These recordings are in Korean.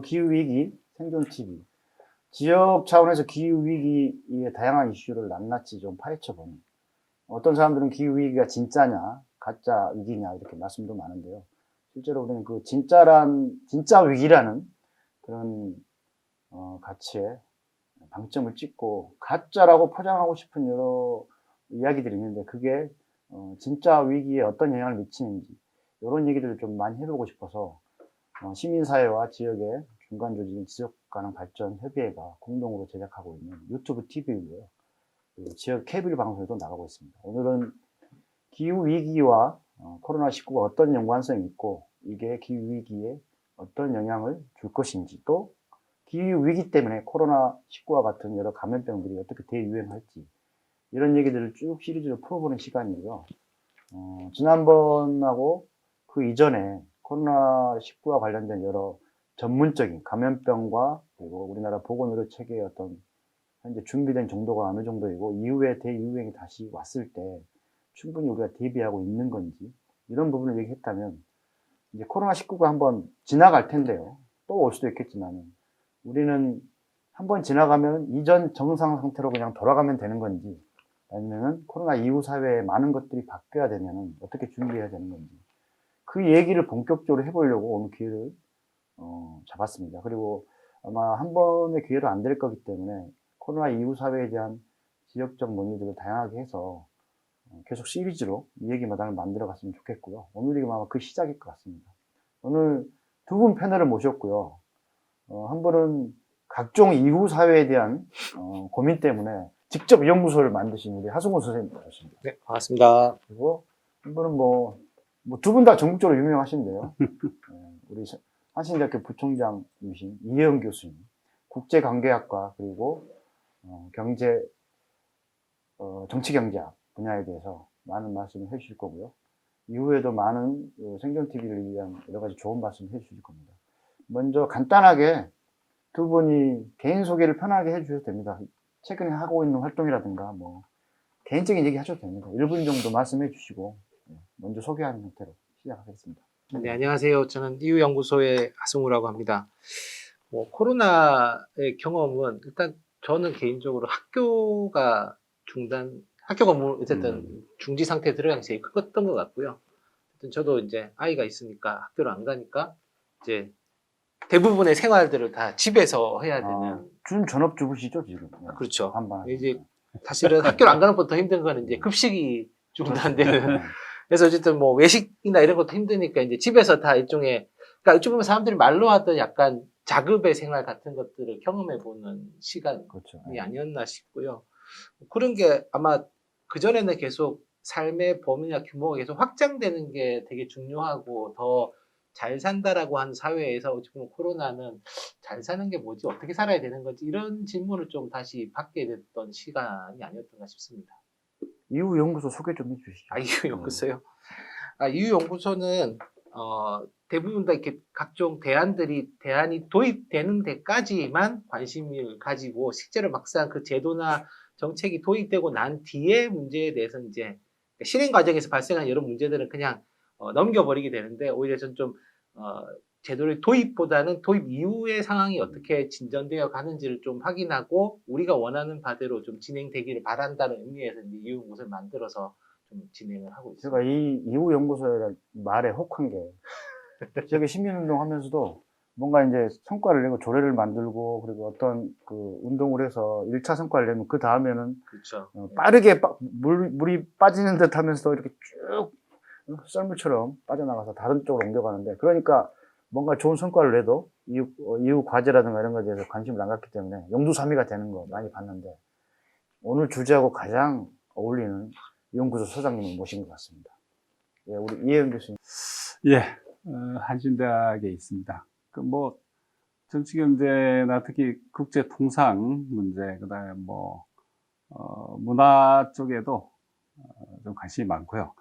기후위기 생존 TV. 지역 차원에서 기후위기의 다양한 이슈를 낱낱이 좀 파헤쳐보는. 어떤 사람들은 기후위기가 진짜냐, 가짜 위기냐, 이렇게 말씀도 많은데요. 실제로 우리는 그 진짜 위기라는 그런, 가치에 방점을 찍고, 가짜라고 포장하고 싶은 여러 이야기들이 있는데, 그게, 진짜 위기에 어떤 영향을 미치는지, 이런 얘기들을 좀 많이 해보고 싶어서, 시민사회와 지역의 중간조직인 지속가능발전협의회가 공동으로 제작하고 있는 유튜브 TV이고요. 그리고 지역 케이블 방송에도 나가고 있습니다. 오늘은 기후위기와 코로나19가 어떤 연관성이 있고, 이게 기후위기에 어떤 영향을 줄 것인지, 또 기후위기 때문에 코로나19와 같은 여러 감염병들이 어떻게 대유행할지, 이런 얘기들을 쭉 시리즈로 풀어보는 시간이고요. 지난번하고 그 이전에 코로나19와 관련된 여러 전문적인 감염병과 그리고 우리나라 보건의료 체계의 어떤 현재 준비된 정도가 어느 정도이고 이후에 대유행이 다시 왔을 때 충분히 우리가 대비하고 있는 건지 이런 부분을 얘기했다면 이제 코로나19가 한번 지나갈 텐데요. 또 올 수도 있겠지만 우리는 한번 지나가면 이전 정상 상태로 그냥 돌아가면 되는 건지 아니면은 코로나 이후 사회에 많은 것들이 바뀌어야 되면은 어떻게 준비해야 되는 건지 그 얘기를 본격적으로 해보려고 오늘 기회를 잡았습니다. 그리고 아마 한 번의 기회로 안 될 거기 때문에 코로나 이후 사회에 대한 지역적 논의들을 다양하게 해서 계속 시리즈로 이 얘기 마당을 만들어 갔으면 좋겠고요. 오늘이 아마 그 시작일 것 같습니다. 오늘 두 분 패널을 모셨고요. 한 분은 각종 이후 사회에 대한 고민 때문에 직접 연구소를 만드신 우리 하승우 선생님 모셨습니다. 네, 반갑습니다. 그리고 한 분은 두 분 다 전국적으로 유명하신데요. 우리 한신대학교 부총장이신 이혜영 교수님, 국제관계학과 그리고 정치경제학 분야에 대해서 많은 말씀을 해주실 거고요. 이후에도 많은 생존TV를 위한 여러 가지 좋은 말씀을 해주실 겁니다. 먼저 간단하게 두 분이 개인 소개를 편하게 해주셔도 됩니다. 최근에 하고 있는 활동이라든가 개인적인 얘기 하셔도 됩니다. 1분 정도 말씀해 주시고 먼저 소개하는 형태로 시작하겠습니다. 네, 안녕하세요. 저는 이유연구소의 하승우라고 합니다. 코로나의 경험은 일단 저는 개인적으로 학교가 어쨌든 중지 상태에 들어간 게 제일 컸던 것 같고요. 어쨌든 저도 이제 아이가 있으니까 학교를 안 가니까 이제 대부분의 생활들을 다 집에서 해야 되는. 준 전업주부시죠, 지금? 그렇죠. 반반. 이제 사실은 학교를 안 가는 것보다 더 힘든 거는 이제 급식이 중단되는. 그래서 어쨌든 외식이나 이런 것도 힘드니까 이제 집에서 다 일종의, 그러니까 어찌 보면 사람들이 말로 하던 약간 자급의 생활 같은 것들을 경험해보는 시간이 그렇죠. 아니었나 싶고요. 그런 게 아마 그전에는 계속 삶의 범위나 규모가 계속 확장되는 게 되게 중요하고 더 잘 산다라고 하는 사회에서 어찌 보면 코로나는 잘 사는 게 뭐지? 어떻게 살아야 되는 건지 이런 질문을 좀 다시 받게 됐던 시간이 아니었던가 싶습니다. 이유연구소 소개 좀 해주시죠. 이유연구소요? 이유연구소는 대부분 다 이렇게 각종 대안이 도입되는 데까지만 관심을 가지고 실제로 막상 그 제도나 정책이 도입되고 난 뒤에 문제에 대해서 이제 실행 과정에서 발생한 여러 문제들은 그냥 넘겨버리게 되는데 오히려 전 좀 제도를 도입보다는 도입 이후의 상황이 어떻게 진전되어 가는지를 좀 확인하고 우리가 원하는 바대로 좀 진행되기를 바란다는 의미에서 이제 이유연구소를 만들어서 좀 진행을 하고 있습니다. 제가 이 이유연구소의 말에 혹한 게 지역의 시민운동 하면서도 뭔가 이제 성과를 내고 조례를 만들고 그리고 어떤 그 운동을 해서 1차 성과를 내면 그 다음에는 그렇죠. 빠르게 물이 빠지는 듯 하면서 이렇게 쭉 썰물처럼 빠져나가서 다른 쪽으로 옮겨가는데 그러니까 뭔가 좋은 성과를 내도 이후 과제라든가 이런 것에 대해서 관심을 안 갖기 때문에 용두사미가 되는 거 많이 봤는데 오늘 주제하고 가장 어울리는 연구소 소장님을 모신 것 같습니다. 예, 우리 이혜영 교수님. 예, 한신대학에 있습니다. 정치경제나 특히 국제통상 문제, 그 다음에 문화 쪽에도 좀 관심이 많고요.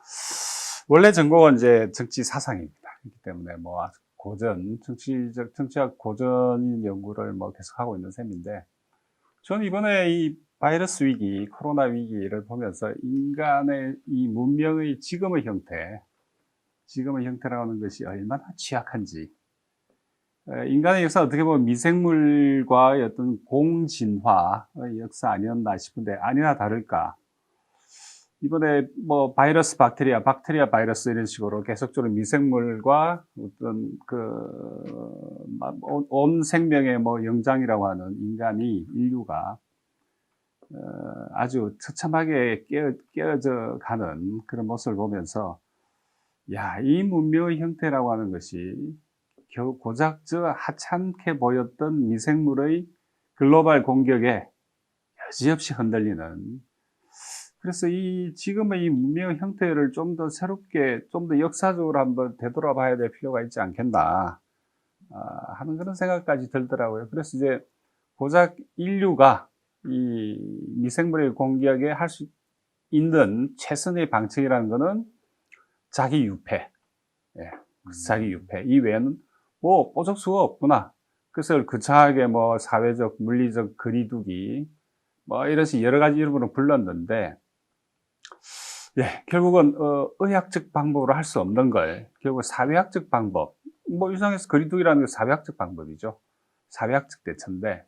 원래 전공은 이제 정치사상입니다. 그렇기 때문에 정치학 고전 연구를 계속하고 있는 셈인데, 저는 이번에 이 바이러스 위기, 코로나 위기를 보면서 인간의 이 문명의 지금의 형태라는 것이 얼마나 취약한지, 인간의 역사 어떻게 보면 미생물과의 어떤 공진화의 역사 아니었나 싶은데 아니나 다를까. 이번에 뭐 바이러스, 박테리아 바이러스 이런 식으로 계속적으로 미생물과 어떤 온 생명의 뭐 영장이라고 하는 인류가 아주 처참하게 깨어져 가는 그런 모습을 보면서 야, 이 문명의 형태라고 하는 것이 고작 저 하찮게 보였던 미생물의 글로벌 공격에 여지없이 흔들리는 그래서 지금의 이 문명의 형태를 좀 더 새롭게, 좀 더 역사적으로 한번 되돌아봐야 될 필요가 있지 않겠나 하는 그런 생각까지 들더라고요. 그래서 이제 고작 인류가 이 미생물의 공격에 할 수 있는 최선의 방책이라는 것은 자기 유폐. 예, 자기 유폐. 이 외에는 뭐 뽀적 수가 없구나. 그래서 거창하게 뭐 사회적, 물리적 거리두기, 뭐 이런 식 여러 가지 이름으로 불렀는데, 예, 결국은, 의학적 방법으로 할 수 없는 걸, 결국 사회학적 방법, 뭐 유상에서 거리두기라는 게 사회학적 방법이죠. 사회학적 대처인데,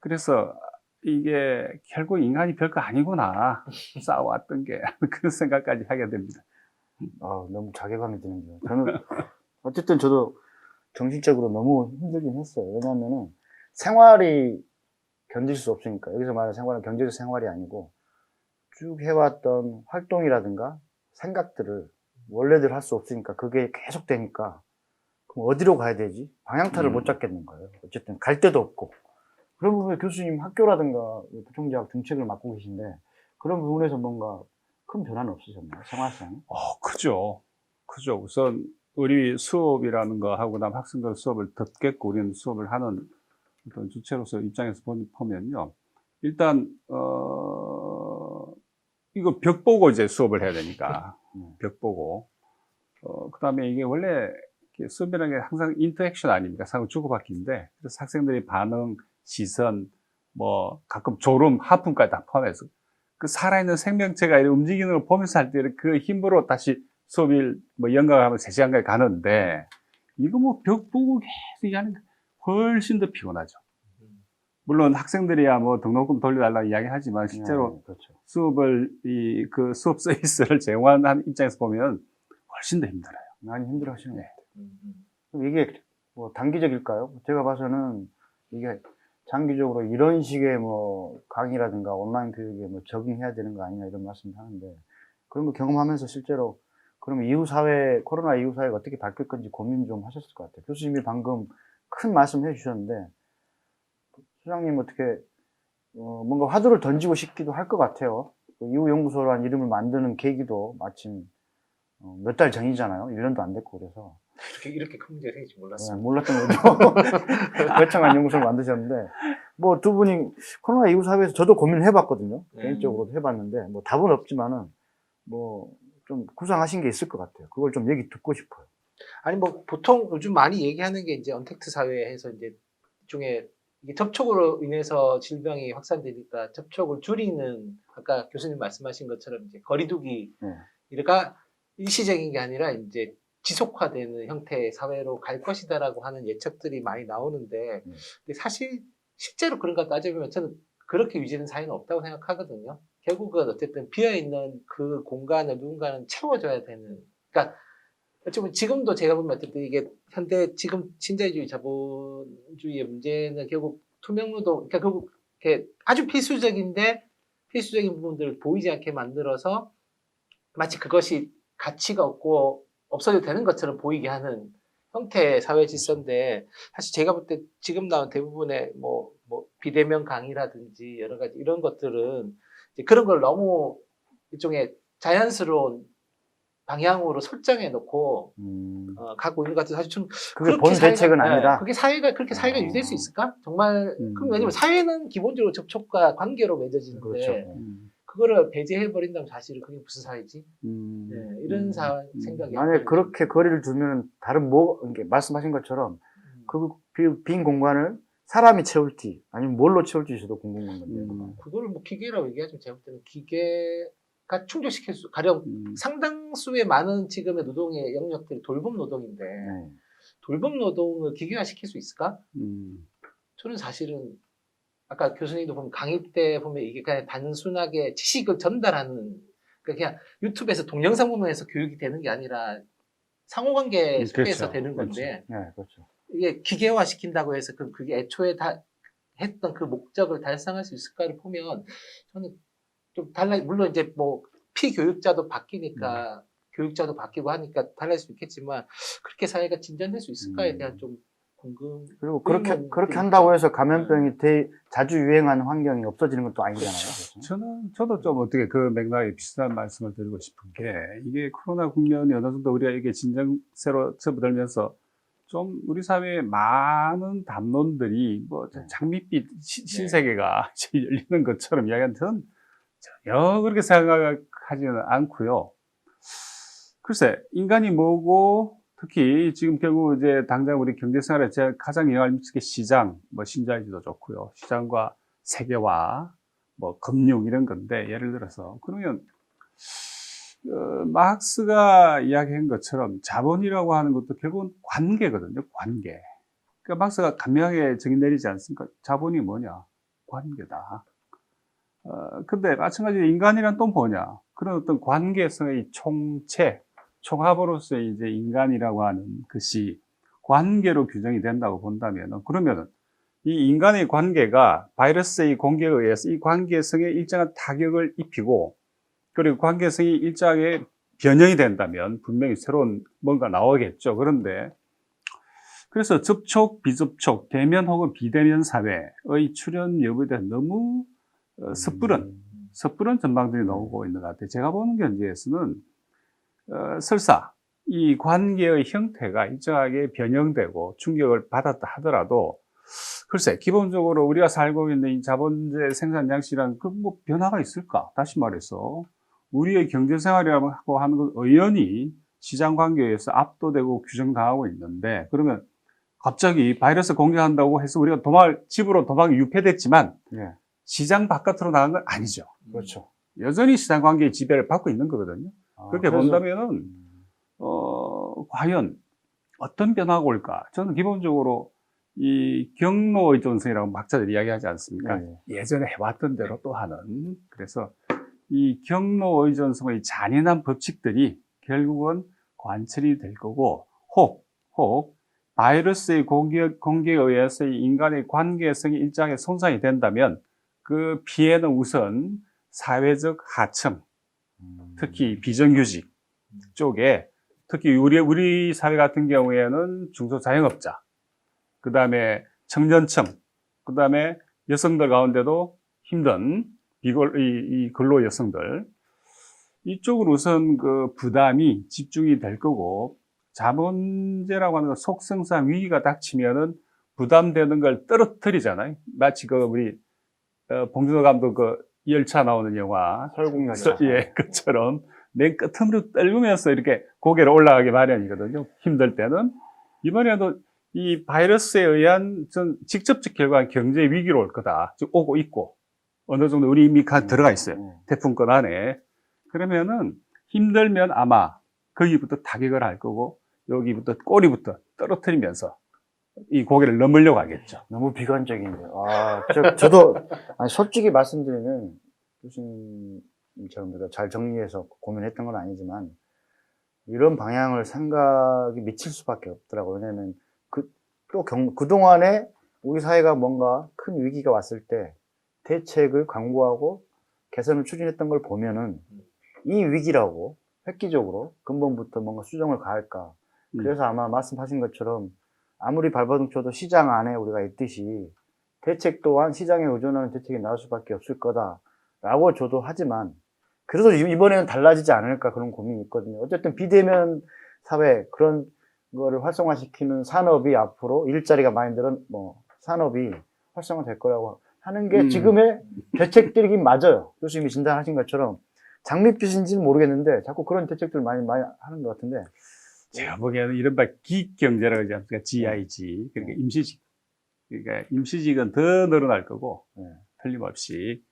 그래서 이게 결국 인간이 별거 아니구나. 싸워왔던 게. 그런 생각까지 하게 됩니다. 너무 자괴감이 드는데요. 저는 어쨌든 저도 정신적으로 너무 힘들긴 했어요. 왜냐하면은 생활이 견딜 수 없으니까. 여기서 말하는 생활은 경제적 생활이 아니고 쭉 해왔던 활동이라든가 생각들을 원래대로 할 수 없으니까 그게 계속 되니까 그럼 어디로 가야 되지? 방향타를 못 잡겠는 거예요. 어쨌든 갈 데도 없고. 그런 부분에 교수님 학교라든가 부총재학 정책을 맡고 계신데 그런 부분에서 뭔가 큰 변화는 없으셨나요? 생활상? 크죠. 우선 우리 수업이라는 거 하고 난 학생들 수업을 듣겠고 우리는 수업을 하는 어떤 주체로서 입장에서 보면요. 일단 이거 벽 보고 이제 수업을 해야 되니까 벽 보고 그다음에 이게 원래 수업이라는 게 항상 인터랙션 아닙니까? 상호 주고받기인데 그래서 학생들의 반응, 시선, 뭐 가끔 졸음, 하품까지 다 포함해서 그 살아있는 생명체가 이렇게 움직이는 걸 보면서 할 때 그 힘으로 다시 수업을 뭐 연강을 하면 3시간까지 가는데 이거 뭐 벽 보고 계속 하는 게 훨씬 더 피곤하죠. 물론 학생들이야 뭐 등록금 돌려달라고 이야기하지만 실제로 그렇죠. 수업을 그 수업 서비스를 제공하는 입장에서 보면 훨씬 더 힘들어요. 많이 힘들어 하시는 것 같아요. 그럼 이게 뭐 단기적일까요? 제가 봐서는 이게 장기적으로 이런 식의 뭐 강의라든가 온라인 교육에 뭐 적응해야 되는 거 아니냐 이런 말씀을 하는데 그런 거 경험하면서 실제로 그러면 이후 사회, 코로나 이후 사회가 어떻게 바뀔 건지 고민 좀 하셨을 것 같아요. 교수님이 방금 큰 말씀 해주셨는데 소장님 어떻게 뭔가 화두를 던지고 싶기도 할 것 같아요. 그 이후 연구소라는 이름을 만드는 계기도 마침 몇 달 전이잖아요. 1년도 안 됐고 그래서 이렇게 큰 문제가 생길지 몰랐어요. 몰랐던 거죠. 거창한 연구소를 만드셨는데 뭐 두 분이 코로나 이후 사회에서 저도 고민을 해봤거든요. 개인적으로도 해봤는데 뭐 답은 없지만은 뭐 좀 구상하신 게 있을 것 같아요. 그걸 좀 얘기 듣고 싶어요. 아니 뭐 보통 요즘 많이 얘기하는 게 이제 언택트 사회에서 이제 일종의 이게 접촉으로 인해서 질병이 확산되니까 접촉을 줄이는 아까 교수님 말씀하신 것처럼 이제 거리두기 이가 일시적인 게 아니라 이제 지속화되는 형태의 사회로 갈 것이다라고 하는 예측들이 많이 나오는데 근데 사실 실제로 그런가 따져보면 저는 그렇게 유지는 사회는 없다고 생각하거든요. 결국은 어쨌든 비어있는 그 공간을 누군가는 채워줘야 되는 그러니까 어쩌면 지금도 제가 보면 어쨌든 이게 현대 지금 신자유주의 자본주의의 문제는 결국 투명노동, 그러니까 결국 이렇게 아주 필수적인데 필수적인 부분들을 보이지 않게 만들어서 마치 그것이 가치가 없고 없어도 되는 것처럼 보이게 하는 형태의 사회 질서인데 사실 제가 볼 때 지금 나온 대부분의 뭐 비대면 강의라든지 여러 가지 이런 것들은 이제 그런 걸 너무 일종의 자연스러운 방향으로 설정해 놓고 가고 있는 것 같아서 사실 좀 그게 본 대책은 아니다. 그게 그렇게 사회가 유지될 수 있을까? 정말 그럼 왜냐면 사회는 기본적으로 접촉과 관계로 맺어지는데 그렇죠. 그거를 배제해 버린다면 사실은 그게 무슨 사회지? 이런 생각이 만약에 그렇게 거리를 두면 다른 이게 말씀하신 것처럼 그 빈 공간을 사람이 채울지 아니면 뭘로 채울지 저도 궁금한 건데. 그거를 뭐 기계라고 얘기하지만 제가 볼 때는 기계가 충족시킬 수 가령 상당수의 많은 지금의 노동의 영역들이 돌봄 노동인데 돌봄 노동을 기계화시킬 수 있을까? 저는 사실은 아까 교수님도 보면 강의 때 보면 이게 그냥 단순하게 지식을 전달하는 그냥 유튜브에서 동영상 보면서 교육이 되는 게 아니라 상호관계 속에서 그렇죠. 되는 건데 네, 그렇죠. 이게 기계화 시킨다고 해서 그럼 그게 애초에 다 했던 그 목적을 달성할 수 있을까를 보면 저는 좀 달라. 물론 이제 뭐 피교육자도 바뀌니까 교육자도 바뀌고 하니까 달라질 수 있겠지만 그렇게 사회가 진전될 수 있을까에 대한 좀 궁금. 그리고 의문도 그렇게 있죠. 한다고 해서 감염병이 자주 유행하는 환경이 없어지는 것도 아니잖아요. 그렇죠? 저도 좀 어떻게 그 맥락에 비슷한 말씀을 드리고 싶은 게, 이게 코로나 국면이 어느 정도 우리가 이게 진정세로 접어들면서 좀 우리 사회에 많은 담론들이 뭐 장밋빛 신세계가 열리는 것처럼 이야기하는 저는 전혀 그렇게 생각하지는 않고요. 글쎄, 인간이 뭐고, 특히 지금 결국 이제 당장 우리 경제생활에 제가 가장 영향을 미치게 시장, 뭐 신자유주도 좋고요. 시장과 세계화, 뭐 금융 이런 건데, 예를 들어서 그러면 마크스가 이야기한 것처럼 자본이라고 하는 것도 결국은 관계거든요. 관계. 그러니까 마크스가 간명하게 정의 내리지 않습니까? 자본이 뭐냐? 관계다. 근데 마찬가지로 인간이란 또 뭐냐? 그런 어떤 관계성의 총체, 총합으로서의 이제 인간이라고 하는 것이 관계로 규정이 된다고 본다면, 그러면은 이 인간의 관계가 바이러스의 공개에 의해서 이 관계성에 일정한 타격을 입히고, 그리고 관계성이 일정하게 변형이 된다면 분명히 새로운 뭔가 나오겠죠. 그런데 그래서 접촉, 비접촉, 대면 혹은 비대면 사회의 출현 여부에 대해서 너무 섣부른 전망들이 나오고 있는 것 같아요. 제가 보는 견지에서는 설사 이 관계의 형태가 일정하게 변형되고 충격을 받았다 하더라도, 글쎄, 기본적으로 우리가 살고 있는 이 자본주의 생산 양식이란 그 뭐 변화가 있을까? 다시 말해서 우리의 경제 생활이라고 하는 건 의연히 시장 관계에 의해서 압도되고 규정당하고 있는데, 그러면 갑자기 바이러스 공개한다고 해서 우리가 집으로 도망이 유폐됐지만 시장 바깥으로 나간 건 아니죠. 그렇죠. 여전히 시장 관계의 지배를 받고 있는 거거든요. 그렇게 그래서- 본다면은 과연 어떤 변화가 올까? 저는 기본적으로 이 경로 의존성이라고 학자들이 이야기하지 않습니까? 예전에 해왔던 대로 또 하는. 그래서 이 경로 의존성의 잔인한 법칙들이 결국은 관철이 될 거고, 혹 바이러스의 공개에 의해서 이 인간의 관계성이 일정하게 손상이 된다면 그 피해는 우선 사회적 하층, 특히 비정규직 쪽에, 특히 우리 사회 같은 경우에는 중소자영업자, 그 다음에 청년층, 그 다음에 여성들 가운데도 힘든 이 근로 여성들, 이쪽으로 우선 그 부담이 집중이 될 거고, 자본제라고 하는 건 속성상 위기가 닥치면은 부담되는 걸 떨어뜨리잖아요. 마치 그 우리 봉준호 감독 그 열차 나오는 영화 설국열차. 그처럼 맨 끝으로 떨구면서 이렇게 고개를 올라가기 마련이거든요. 힘들 때는. 이번에도 이 바이러스에 의한 전 직접적 결과는 경제 위기로 올 거다. 즉 오고 있고 어느 정도 우리 이미 들어가 있어요. 태풍권 안에. 그러면은 힘들면 아마 거기부터 타격을 할 거고 여기부터 꼬리부터 떨어뜨리면서 이 고개를 넘으려고 하겠죠. 너무 비관적인데요. 저도 아니, 솔직히 말씀드리면 교수님처럼 잘 정리해서 고민했던 건 아니지만 이런 방향을 생각이 미칠 수밖에 없더라고요. 왜냐하면 그동안에 우리 사회가 뭔가 큰 위기가 왔을 때 대책을 강구하고 개선을 추진했던 걸 보면은 이 위기라고 획기적으로 근본부터 뭔가 수정을 가할까. 그래서 아마 말씀하신 것처럼 아무리 발버둥 쳐도 시장 안에 우리가 있듯이 대책 또한 시장에 의존하는 대책이 나올 수밖에 없을 거다라고 저도 하지만 그래도 이번에는 달라지지 않을까 그런 고민이 있거든요. 어쨌든 비대면 사회 그런 거를 활성화시키는 산업이 앞으로 일자리가 많이 늘은 산업이 활성화될 거라고 하는 게 지금의 대책들이긴 맞아요. 교수님이 진단하신 것처럼 장밋빛인지는 모르겠는데 자꾸 그런 대책들 많이 하는 것 같은데 제가 보기에는 이른바 기경제라고 하지 않습니까? GIG. 그러니까 임시직. 그러니까 임시직은 더 늘어날 거고, 틀림없이.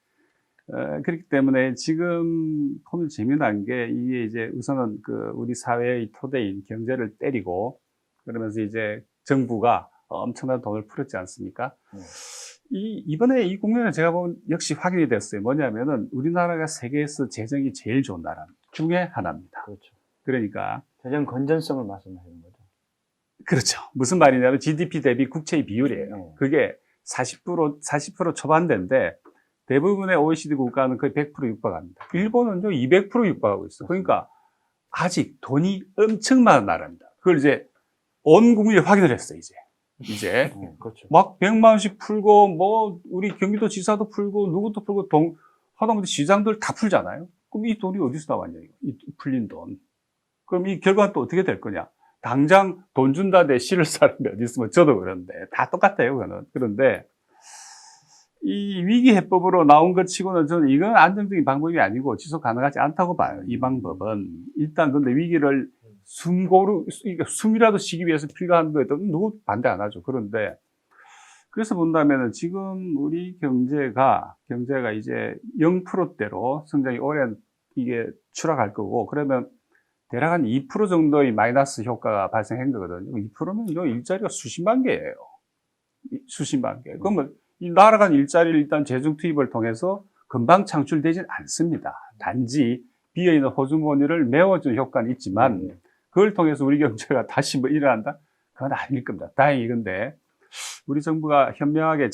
그렇기 때문에 지금 보면 재미난 게 이게 이제 우선은 우리 사회의 토대인 경제를 때리고 그러면서 이제 정부가 엄청난 돈을 풀었지 않습니까? 네. 이번에 이 국면을 제가 보면 역시 확인이 됐어요. 뭐냐면은 우리나라가 세계에서 재정이 제일 좋은 나라 중에 하나입니다. 그렇죠. 그러니까 재정 건전성을 말씀하시는 거죠. 그렇죠. 무슨 말이냐면 GDP 대비 국채의 비율이에요. 네. 그게 40% 초반대인데 대부분의 OECD 국가는 거의 100% 육박합니다. 일본은요 200% 육박하고 있어. 그러니까 아직 돈이 엄청 많은 나라입니다. 그걸 이제 온 국민이 확인을 했어요. 이제 네, 그렇죠. 막 100만 원씩 풀고 뭐 우리 경기도 지사도 풀고 누구도 풀고 하다못해 시장들 다 풀잖아요. 그럼 이 돈이 어디서 나왔냐 이 풀린 돈. 그럼 이 결과는 또 어떻게 될 거냐? 당장 돈 준다 대 싫을 사람이 어디 있으면 저도 그런데 다 똑같아요. 그거는. 그런데 이 위기 해법으로 나온 것 치고는 저는 이건 안정적인 방법이 아니고 지속 가능하지 않다고 봐요. 이 방법은 일단 근데 위기를 숨이라도 쉬기 위해서 필요한 거에 누구 반대 안 하죠. 그런데 그래서 본다면은 지금 우리 경제가 이제 0%대로 성장이 오랜 이게 추락할 거고 그러면 대략 한 2% 정도의 마이너스 효과가 발생한 거거든요. 2%면 이 일자리가 수십만 개예요. 수십만 개. 그러면 이 날아간 일자리를 일단 재정 투입을 통해서 금방 창출되진 않습니다. 단지 비어있는 호주머니를 메워주는 효과는 있지만 그걸 통해서 우리 경제가 다시 뭐 일어난다? 그건 아닐 겁니다. 다행히 근데 우리 정부가 현명하게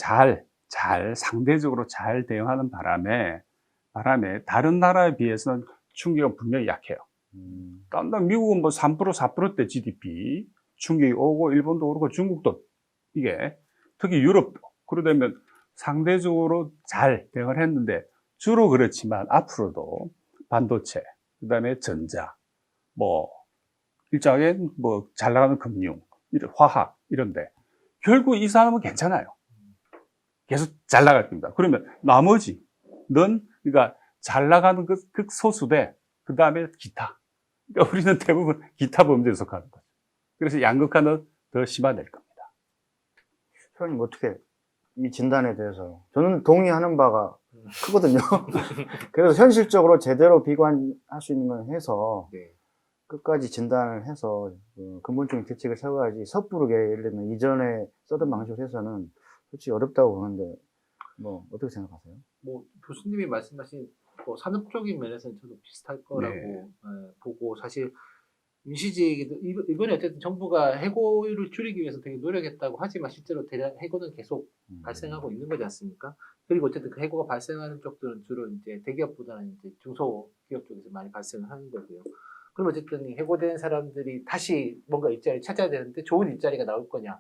상대적으로 잘 대응하는 바람에 다른 나라에 비해서는 충격은 분명히 약해요. 딴 미국은 뭐 3%, 4%대 GDP 충격이 오고 일본도 오르고 중국도 이게 특히 유럽도 그러다면 상대적으로 잘 대응을 했는데 주로 그렇지만 앞으로도 반도체, 그다음에 전자, 뭐 일정하게 뭐 잘 나가는 금융, 화학 이런데 결국 이 사람은 괜찮아요. 계속 잘 나갈 겁니다. 그러면 나머지는 그러니까 잘 나가는 극소수대 그다음에 기타. 그러니까 우리는 대부분 기타 범죄에 속하는 거죠. 그래서 양극화는 더 심화될 겁니다. 소장님 어떻게 이 진단에 대해서 저는 동의하는 바가 크거든요. 그래서 현실적으로 제대로 비관할 수 있는 건 해서 네. 끝까지 진단을 해서 근본적인 대책을 세워야지 섣부르게 예를 들면 이전에 쓰던 방식으로 해서는 솔직히 어렵다고 보는데 뭐 어떻게 생각하세요? 뭐 교수님이 말씀하신 뭐 산업적인 면에서는 저도 비슷할 거라고 네. 보고 사실 임시직이 이번에 어쨌든 정부가 해고율을 줄이기 위해서 되게 노력했다고 하지만 실제로 대량 해고는 계속 발생하고 있는 거지 않습니까? 그리고 어쨌든 그 해고가 발생하는 쪽들은 주로 이제 대기업보다는 이제 중소기업 쪽에서 많이 발생을 하는 거고요. 그럼 어쨌든 해고된 사람들이 다시 뭔가 일자리를 찾아야 되는데 좋은 일자리가 나올 거냐?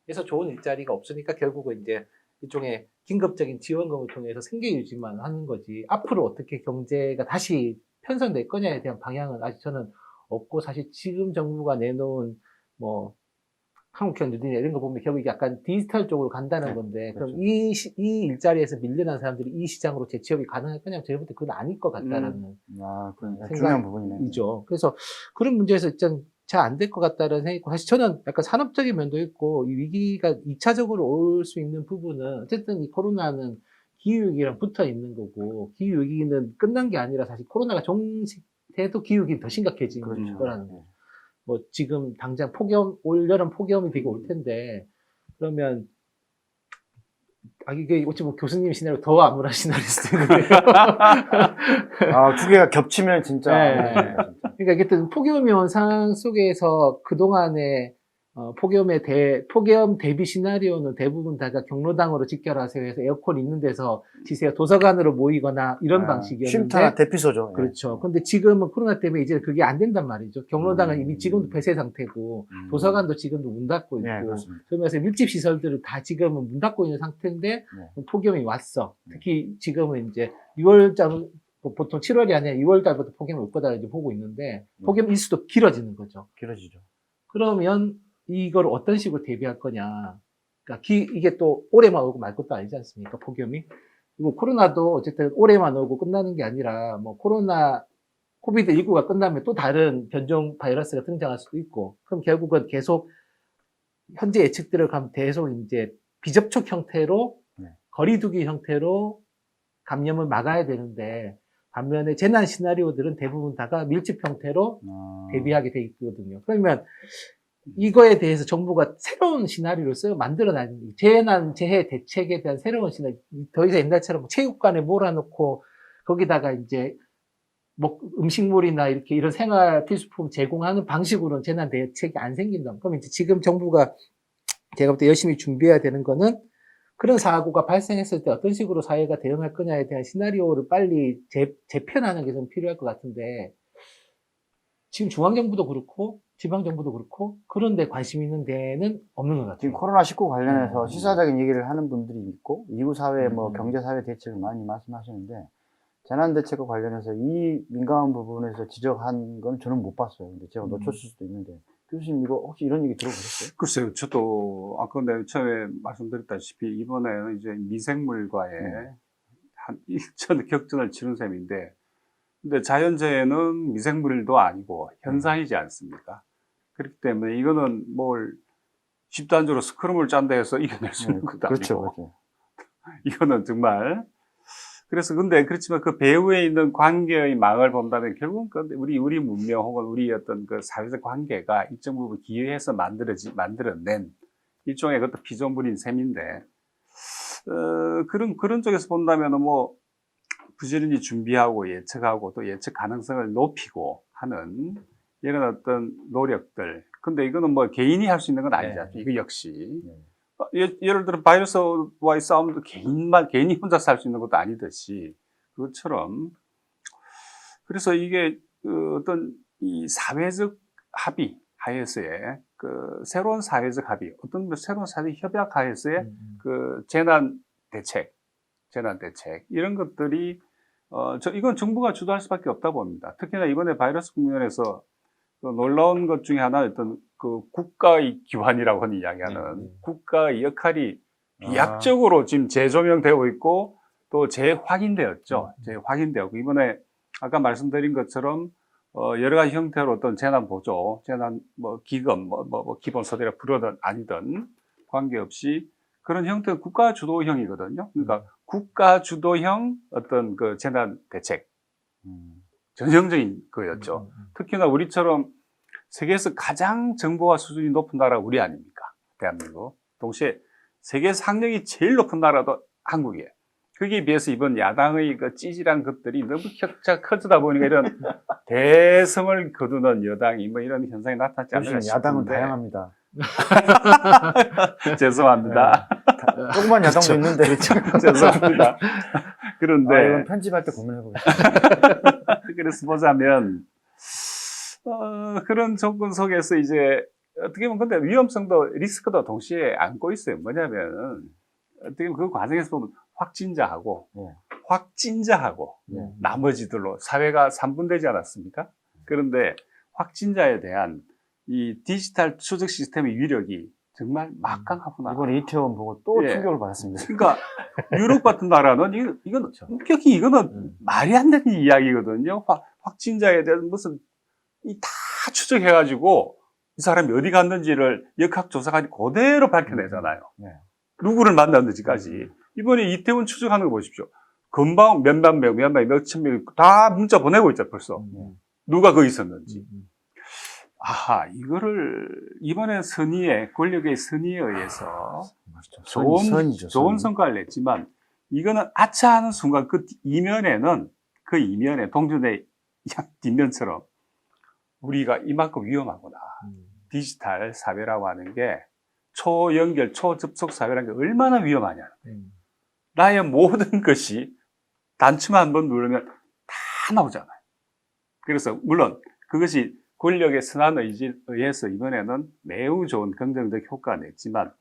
그래서 좋은 일자리가 없으니까 결국은 이제 일종의 긴급적인 지원금을 통해서 생계 유지만 하는 거지. 앞으로 어떻게 경제가 다시 편성될 거냐에 대한 방향은 아직 저는 없고 사실 지금 정부가 내놓은 뭐 한국형 뉴딜이나 이런 거 보면 결국 약간 디지털 쪽으로 간다는 건데 그렇죠. 그럼 이 일자리에서 밀려난 사람들이 이 시장으로 재취업이 가능할 거냐면 제가 볼 때 그건 아닐 것 같다라는 그건 생각이죠. 중요한 부분이네요. 그래서 그런 문제에서 일단 잘 안 될 것 같다는 생각이 있고 사실 저는 약간 산업적인 면도 있고 이 위기가 2차적으로 올 수 있는 부분은 어쨌든 이 코로나는 기후위기랑 붙어 있는 거고 기후위기는 끝난 게 아니라 사실 코로나가 종식돼도 기후위기는 더 심각해지는 그렇죠. 거라는 거죠. 뭐 지금 당장 올 여름 폭염이 되게 올 텐데 그러면 이게 어찌 보면 교수님 시나리오 더 암울한 시나리오일 수도 있는데요. 두 개가 겹치면 진짜 네. 진짜. 그러니까 어쨌든 폭염이 온 상황 속에서 그동안에 폭염 대비 시나리오는 대부분 다가 경로당으로 직결하세요 해서 에어컨 있는 데서 지세요. 도서관으로 모이거나 이런 방식이었는데. 쉼터나 대피소죠. 그렇죠. 근데 지금은 코로나 때문에 이제 그게 안 된단 말이죠. 경로당은 이미 지금도 폐쇄 상태고, 도서관도 지금도 문 닫고 있고, 그렇습니다. 그러면서 밀집 시설들은 다 지금은 문 닫고 있는 상태인데, 폭염이 왔어. 특히 지금은 이제 6월달, 보통 7월이 아니라 2월달부터 폭염이 올 거다 이제 보고 있는데, 폭염 일수도 길어지는 거죠. 길어지죠. 그러면 이걸 어떤 식으로 대비할 거냐. 그러니까 이게 또 올해만 오고 말 것도 아니지 않습니까? 폭염이. 그리고 코로나도 어쨌든 올해만 오고 끝나는 게 아니라 뭐 코비드19가 끝나면 또 다른 변종 바이러스가 등장할 수도 있고 그럼 결국은 계속 현재 예측들을 가면 계속 이제 비접촉 형태로 거리두기 형태로 감염을 막아야 되는데 반면에 재난 시나리오들은 대부분 다가 밀집 형태로 대비하게 돼 있거든요. 그러면 이거에 대해서 정부가 새로운 시나리오를 만들어내는 재난 재해 대책에 대한 새로운 시나리오. 더 이상 옛날처럼 뭐 체육관에 몰아놓고 거기다가 이제 뭐 음식물이나 이렇게 이런 생활 필수품 제공하는 방식으로는 재난 대책이 안 생긴다. 그럼 이제 지금 정부가 제가 볼 때 열심히 준비해야 되는 거는 그런 사고가 발생했을 때 어떤 식으로 사회가 대응할 거냐에 대한 시나리오를 빨리 재편하는 게 좀 필요할 것 같은데 지금 중앙정부도 그렇고 지방정부도 그렇고 그런 데 관심 있는 데는 없는 것 지금 같아요. 코로나19 관련해서 시사적인 얘기를 하는 분들이 있고, 이후 사회, 뭐, 음. 경제사회 대책을 많이 말씀하시는데, 재난대책과 관련해서 이 민감한 부분에서 지적한 건 저는 못 봤어요. 근데 제가 놓쳤을 수도 있는데, 교수님 이거 혹시 이런 얘기 들어보셨어요? 글쎄요, 저도 아까 내가 처음에 말씀드렸다시피 이번에는 이제 미생물과의 한 일전 격전을 치른 셈인데, 근데 자연재해는 미생물도 아니고 현상이지 않습니까? 그렇기 때문에 이거는 뭘 집단적으로 스크럼을 짠다 해서 이겨낼 수 있는 것도 그렇죠, 아니고, 그렇죠. 이거는 정말. 그래서 근데 그렇지만 그 배후에 있는 관계의 망을 본다면 결국은 우리 문명 혹은 우리 어떤 그 사회적 관계가 일정 부분 기여해서 만들어낸 일종의 그것도 피조물인 셈인데, 그런 쪽에서 본다면은 뭐 부지런히 준비하고 예측하고 또 예측 가능성을 높이고 하는 이런 어떤 노력들. 근데 이거는 뭐 개인이 할 수 있는 건 아니잖아요. 네. 이거 역시. 네. 예를 들어 바이러스와의 싸움도 개인이 혼자서 할 수 있는 것도 아니듯이 그것처럼 그래서 이게 어떤 이 사회적 합의 하에서의 그 새로운 사회적 합의 어떤 새로운 사회적 협약 하에서의 그 재난 대책 이런 것들이 이건 정부가 주도할 수밖에 없다 봅니다. 특히나 이번에 바이러스 국면에서 그 놀라운 것 중에 하나였던 그 국가의 기관이라고 하는 이야기하는 국가의 역할이 비약적으로 지금 재조명되고 있고 또 재확인되었죠. 재확인되었고 이번에 아까 말씀드린 것처럼 여러 가지 형태로 어떤 재난 보조, 재난 뭐 기금, 뭐 기본소득이라 부르든 아니든 관계없이 그런 형태는 국가 주도형이거든요. 그러니까 국가 주도형 어떤 그 재난 대책 전형적인 거였죠. 특히나 우리처럼 세계에서 가장 정보화 수준이 높은 나라가 우리 아닙니까? 대한민국. 동시에 세계에서 학력이 제일 높은 나라도 한국이에요. 거기에 비해서 이번 야당의 그 찌질한 것들이 너무 격차가 커지다 보니까 이런 대성을 거두는 여당이 뭐 이런 현상이 나타났지 않을까 교수님, 싶은데. 야당은 다양합니다. 죄송합니다. 조그만 야당도 있는데. 죄송합니다. 그런데 이건 편집할 때 고민해보겠습니다. 그래서 보자면 그런 조건 속에서 이제 어떻게 보면 근데 위험성도 리스크도 동시에 안고 있어요. 뭐냐면 어떻게 보면 그 과정에서 보면 확진자하고 나머지들로 사회가 3분되지 않았습니까? 그런데 확진자에 대한 이 디지털 추적 시스템의 위력이 정말 막강하구나. 이번에 이태원 보고 또 예. 충격을 받았습니다. 그러니까 유럽 같은 나라는 이건 엄격히 이거는 말이 안 되는 이야기거든요. 확진자에 대한 무슨 다 추적해가지고 이 사람이 어디 갔는지를 역학조사가지고 그대로 밝혀내잖아요. 네. 누구를 만났는지까지. 이번에 이태원 추적하는 거 보십시오. 금방 몇만 명, 몇천 명 다 문자 보내고 있죠, 벌써. 누가 거기 있었는지. 이거를 이번에 권력의 선의에 의해서 좋은 성과를 냈지만 이거는 아차하는 순간 그 이면에 동전의 뒷면처럼 우리가 이만큼 위험하구나. 디지털 사회라고 하는 게 초연결, 초접속 사회라는 게 얼마나 위험하냐. 나의 모든 것이 단추만 한번 누르면 다 나오잖아요. 그래서 물론 그것이 권력의 선한 의지에 의해서 이번에는 매우 좋은 긍정적 효과가 냈지만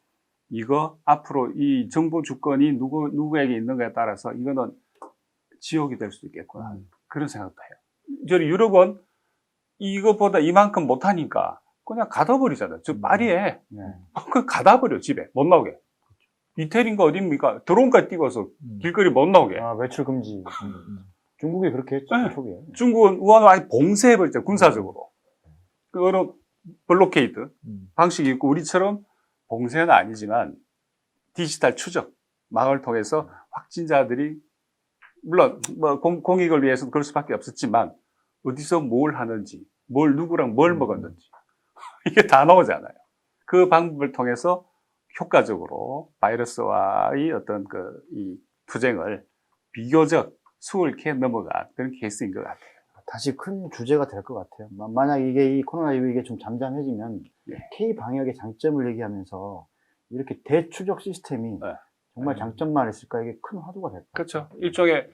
이거 앞으로 이 정보 주권이 누구에게 있는가에 따라서 이거는 지옥이 될 수도 있겠구나. 그런 생각도 해요. 저희 유럽은 이것보다 이만큼 못하니까 그냥 가둬버리잖아요. 저 파리에 그냥 가둬버려 집에 못 나오게. 이태리인가 어딥니까? 드론까지 띄워서 길거리 못 나오게. 외출 금지. 중국이 그렇게 했죠. 초기에. 중국은 우한을 아예 봉쇄해버렸죠. 군사적으로. 그거는 블로케이드 방식이 있고 우리처럼 봉쇄는 아니지만 디지털 추적 망을 통해서 확진자들이 물론 뭐 공익을 위해서는 그럴 수밖에 없었지만 어디서 뭘 하는지 누구랑 뭘 먹었는지 이게 다 나오잖아요. 그 방법을 통해서 효과적으로 바이러스와의 어떤 이 투쟁을 비교적 수월케 넘어간 그런 케이스인 것 같아요. 다시 큰 주제가 될 것 같아요. 만약 이게 이 코로나 이후 이게 좀 잠잠해지면 네. K 방역의 장점을 얘기하면서 이렇게 대추적 시스템이 네. 정말 장점만 있을까 이게 큰 화두가 될 것 같아요. 그렇죠. 일종의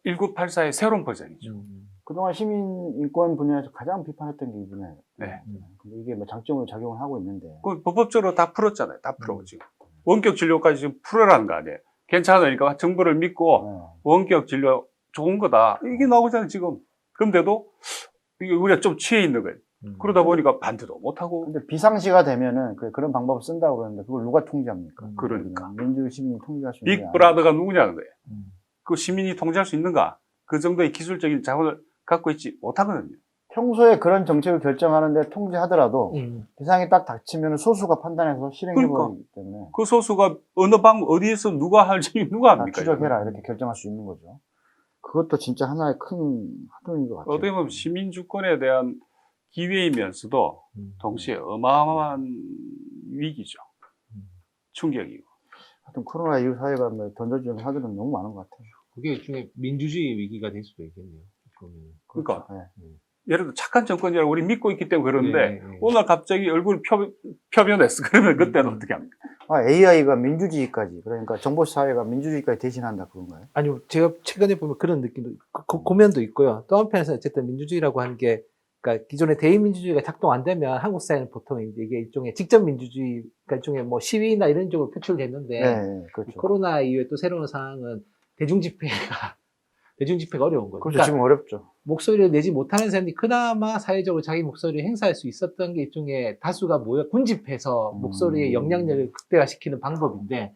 1984의 새로운 버전이죠. 그동안 시민 인권 분야에서 가장 비판했던 게 이 분야예요. 네. 근데 이게 뭐 장점으로 작용을 하고 있는데 그 법적으로 다 풀었잖아요. 다 풀어 지금. 원격 진료까지 지금 풀어라는 거 아니에요. 괜찮으니까 정부를 믿고 원격 진료 좋은 거다. 이게 나오잖아요, 지금. 그런데도 이게 우리가 좀 취해 있는 거예요. 그러다 보니까 반대도 못하고. 근데 비상시가 되면은 그런 방법을 쓴다고 그러는데 그걸 누가 통제합니까? 그러니까. 민주 시민이 통제할 수 있는 게 빅브라더가 누구냐는 거예요. 그 시민이 통제할 수 있는가? 그 정도의 기술적인 자원을 갖고 있지 못하거든요. 평소에 그런 정책을 결정하는데 통제하더라도 비상이 딱 닥치면 소수가 판단해서 실행해버리기 때문에 그 소수가 어느 어디에서 누가 할지 누가 다 합니까? 추적해라 이렇게 결정할 수 있는 거죠. 그것도 진짜 하나의 큰 화두인 것 같아요. 어떻게 보면 시민 주권에 대한 기회이면서도 동시에 어마어마한 위기죠. 충격이고. 하여튼 코로나 이후 사회가 뭐 던져주는 화두는 너무 많은 것 같아요. 그게 일종의 민주주의 위기가 될 수도 있겠네요. 그러니까 네. 예를 들어 착한 정권이라고 우리 믿고 있기 때문에 그러는데 네. 오늘 갑자기 얼굴이 표면했어. 그러면 그때는 어떻게 합니까? AI가 민주주의까지 그러니까 정보 사회가 민주주의까지 대신한다 그런가요? 아니요, 제가 최근에 보면 그런 느낌도, 고면도 있고요. 또 한편에서 어쨌든 민주주의라고 하는 게, 그러니까 기존의 대의민주주의가 작동 안 되면 한국 사회는 보통 이제 이게 일종의 직접 민주주의, 그러니까 일종의 뭐 시위나 이런 쪽으로 표출됐는데, 네, 그렇죠. 코로나 이후에 또 새로운 상황은 대중집회가 어려운 거죠. 그렇죠. 그러니까 지금 어렵죠. 목소리를 내지 못하는 사람들이 그나마 사회적으로 자기 목소리를 행사할 수 있었던 게 일종의 다수가 모여 군집해서 목소리의 영향력을 극대화시키는 방법인데,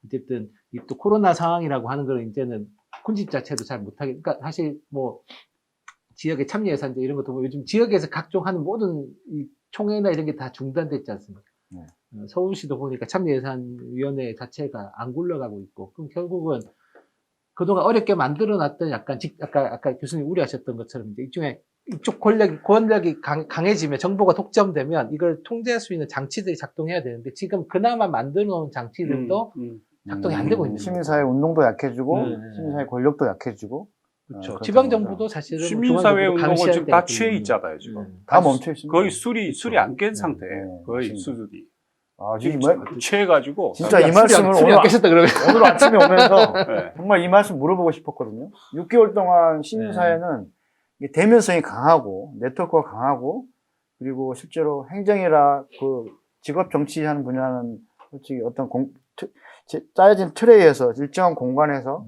어쨌든 이 또 코로나 상황이라고 하는 걸 이제는 군집 자체도 잘 못하게, 그러니까 사실 뭐 지역의 참여 예산제 이런 것도 보면 요즘 지역에서 각종 하는 모든 이 총회나 이런 게 다 중단됐지 않습니까? 서울시도 보니까 참여예산위원회 자체가 안 굴러가고 있고, 그럼 결국은 그동안 어렵게 만들어놨던 약간 아까 교수님 우려하셨던 것처럼 이제 일종의 이쪽 권력이 강해지면 정보가 독점되면 이걸 통제할 수 있는 장치들이 작동해야 되는데 지금 그나마 만들어 놓은 장치들도 작동이 안 되고 있는 시민사회 운동도 약해지고 시민사회 권력도 약해지고 그렇죠. 지방정부도 사실은 시민사회 운동은 감시할 지금 다 때가 취해 되거든요. 있잖아요. 지금 다 멈춰 있습니다. 거의 술이 안 깬 상태예요. 거의 맞습니다. 수준이. 지금 취해가지고 진짜 이 말씀을 술이 안 깨셨다 그러면 오늘 아침에 오면서 네. 정말 이 말씀 물어보고 싶었거든요. 6개월 동안 시민사회는 이게 대면성이 강하고 네트워크가 강하고 그리고 실제로 행정이라 그 직업 정치하는 분야는 솔직히 어떤 짜여진 틀에 의해서 일정한 공간에서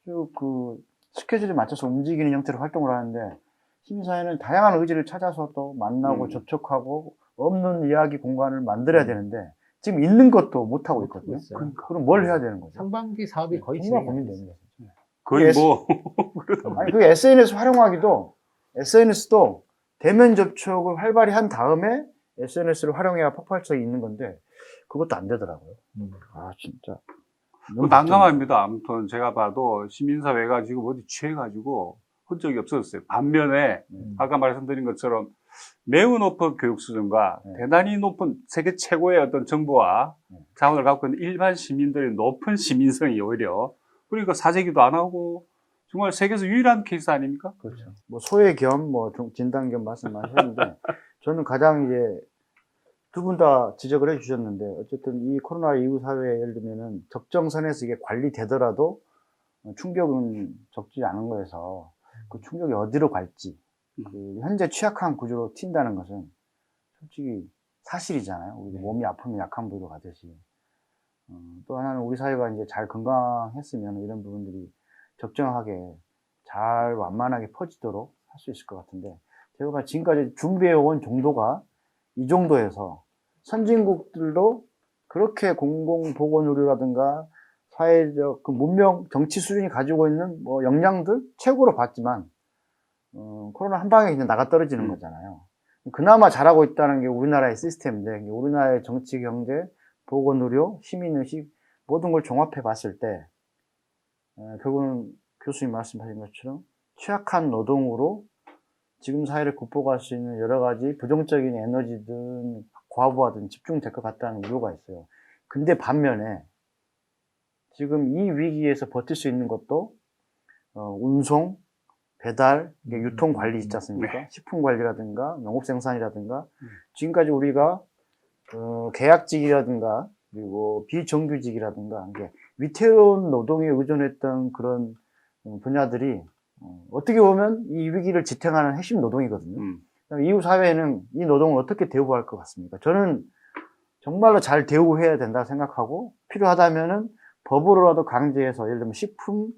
쭉 그 스케줄에 맞춰서 움직이는 형태로 활동을 하는데 시민사회는 다양한 의지를 찾아서 또 만나고 접촉하고 없는 이야기 공간을 만들어야 되는데 지금 있는 것도 못하고 있거든요. 그럼 뭘 해야 되는 거죠? 상반기 사업이 거의 정말 진행이 안 고민됩니다. 거의 뭐 아니 그 SNS 활용하기도 SNS도 대면 접촉을 활발히 한 다음에 SNS를 활용해야 폭발적이 있는 건데 그것도 안 되더라고요. 진짜 난감합니다. 아무튼 제가 봐도 시민사회가 지금 어디 취해가지고 흔적이 없어졌어요. 반면에 아까 말씀드린 것처럼 매우 높은 교육 수준과 대단히 높은 세계 최고의 어떤 정보와 자원을 갖고 있는 일반 시민들의 높은 시민성이 오히려 그러니까 사재기도 안 하고 정말 세계에서 유일한 케이스 아닙니까? 그렇죠. 뭐 소외 겸 뭐 진단 겸 말씀하셨는데 저는 가장 이제 두 분 다 지적을 해주셨는데 어쨌든 이 코로나 이후 사회에 예를 들면은 적정선에서 이게 관리되더라도 충격은 적지 않은 거여서 그 충격이 어디로 갈지 그 현재 취약한 구조로 튄다는 것은 솔직히 사실이잖아요. 우리 몸이 아프면 약한 부위로 가듯이. 또 하나는 우리 사회가 이제 잘 건강했으면 이런 부분들이 적정하게 잘 완만하게 퍼지도록 할 수 있을 것 같은데 제가 지금까지 준비해온 정도가 이 정도에서 선진국들도 그렇게 공공보건의료라든가 사회적 그 문명 정치 수준이 가지고 있는 뭐 역량들 최고로 봤지만 코로나 한 방에 그냥 나가 떨어지는 거잖아요. 그나마 잘하고 있다는 게 우리나라의 시스템인데 우리나라의 정치, 경제, 보건의료, 시민의식 모든 걸 종합해 봤을 때 결국은 교수님 말씀하신 것처럼 취약한 노동으로 지금 사회를 극복할 수 있는 여러 가지 부정적인 에너지든 과부하든 집중될 것 같다는 우려가 있어요. 근데 반면에 지금 이 위기에서 버틸 수 있는 것도 운송, 배달, 이게 유통 관리 있지 않습니까? 네. 식품 관리라든가 농업 생산이라든가 지금까지 우리가 계약직이라든가 그리고 비정규직이라든가 이게 위태로운 노동에 의존했던 그런 분야들이 어떻게 보면 이 위기를 지탱하는 핵심 노동이거든요. 이후 사회에는 이 노동을 어떻게 대우할 것 같습니까? 저는 정말로 잘 대우해야 된다 생각하고 필요하다면은 법으로라도 강제해서 예를 들면 식품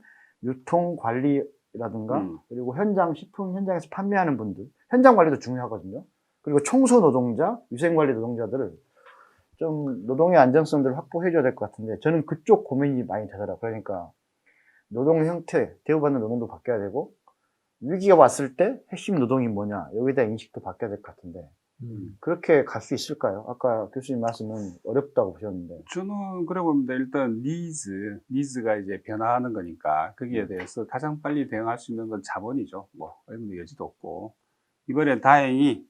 유통 관리라든가 그리고 식품 현장에서 판매하는 분들 현장 관리도 중요하거든요. 그리고 청소 노동자, 위생 관리 노동자들을 좀 노동의 안정성들을 확보해 줘야 될 것 같은데 저는 그쪽 고민이 많이 되더라고요. 그러니까 노동 형태, 대우받는 노동도 바뀌어야 되고 위기가 왔을 때 핵심 노동이 뭐냐 여기다 인식도 바뀌어야 될 것 같은데 그렇게 갈 수 있을까요? 아까 교수님 말씀은 어렵다고 보셨는데 저는 그래 봅니다. 일단 니즈가 이제 변화하는 거니까 거기에 대해서 가장 빨리 대응할 수 있는 건 자본이죠. 뭐 얼마 여지도 없고 이번엔 다행히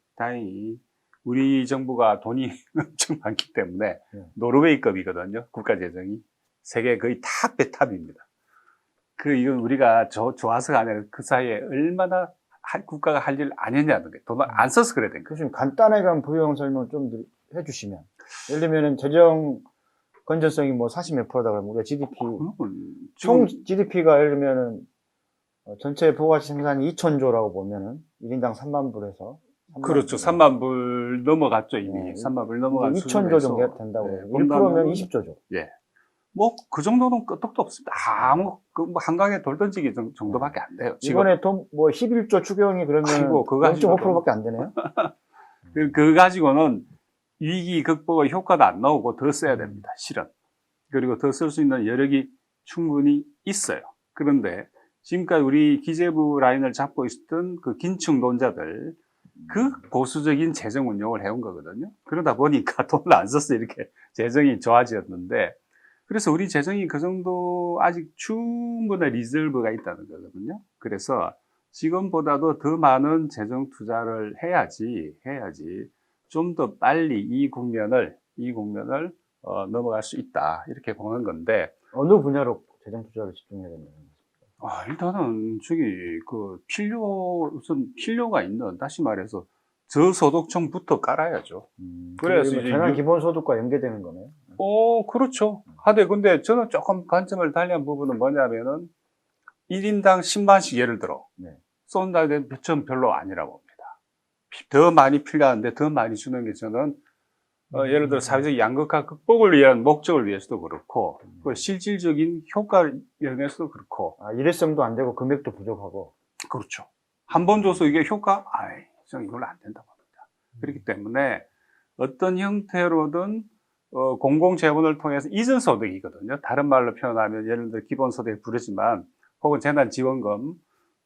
우리 정부가 돈이 엄청 많기 때문에 노르웨이급이거든요. 국가 재정이 세계 거의 탑입니다. 이건 우리가 좋아서가 아니라 그 사이에 얼마나 국가가 할 일 안 했냐는 거예요. 돈을 안 써서 그래야 되는 거예요. 교수님 간단하게 부용 설명 좀 해주시면 예를 들면 재정 건전성이 뭐 40 몇 %다 그러면 우리가 GDP 총 GDP가 예를 들면은 전체 부가가치 생산이 2,000조라고 보면은 1인당 3만 불에서 그렇죠. 3만 불 넘어갔죠 이미. 3만 불 넘어간 2,000조 정도 된다고 해요. 1%면 20조죠. 예. 뭐 그 정도는 끄떡도 없습니다. 뭐 한강에 돌 던지기 정도밖에 안 돼요. 이번에 돈 뭐 11조 추경이 그러면 0.5%밖에 안 되네요. 그거 가지고는 위기 극복의 효과도 안 나오고 더 써야 됩니다. 실은. 그리고 더 쓸 수 있는 여력이 충분히 있어요. 그런데 지금까지 우리 기재부 라인을 잡고 있었던 그 긴축 논자들 그 보수적인 재정 운용을 해온 거거든요. 그러다 보니까 돈을 안 써서 이렇게 재정이 좋아졌는데 그래서 우리 재정이 그 정도 아직 충분한 리저브가 있다는 거거든요. 그래서 지금보다도 더 많은 재정 투자를 해야지 좀 더 빨리 이 국면을 넘어갈 수 있다 이렇게 보는 건데 어느 분야로 재정 투자를 집중해야 되나요? 일단은 우선 필요가 있는 다시 말해서 저소득층부터 깔아야죠. 그래서 재난 기본소득과 연계되는 거네요. 그렇죠. 근데 저는 조금 관점을 달리한 부분은 뭐냐면은 1인당 10만씩 예를 들어 쏜다는 전 별로 아니라고 봅니다. 더 많이 필요한데 더 많이 주는 게 저는 예를 들어 사회적 양극화 극복을 위한 목적을 위해서도 그렇고 실질적인 효과를 위해서도 그렇고 일회성도 안 되고 금액도 부족하고 그렇죠. 한 번 줘서 이게 저는 이걸로 안 된다고 합니다. 그렇기 때문에 어떤 형태로든 공공재원을 통해서 이전소득이거든요. 다른 말로 표현하면 예를 들어 기본소득에 부르지만 혹은 재난지원금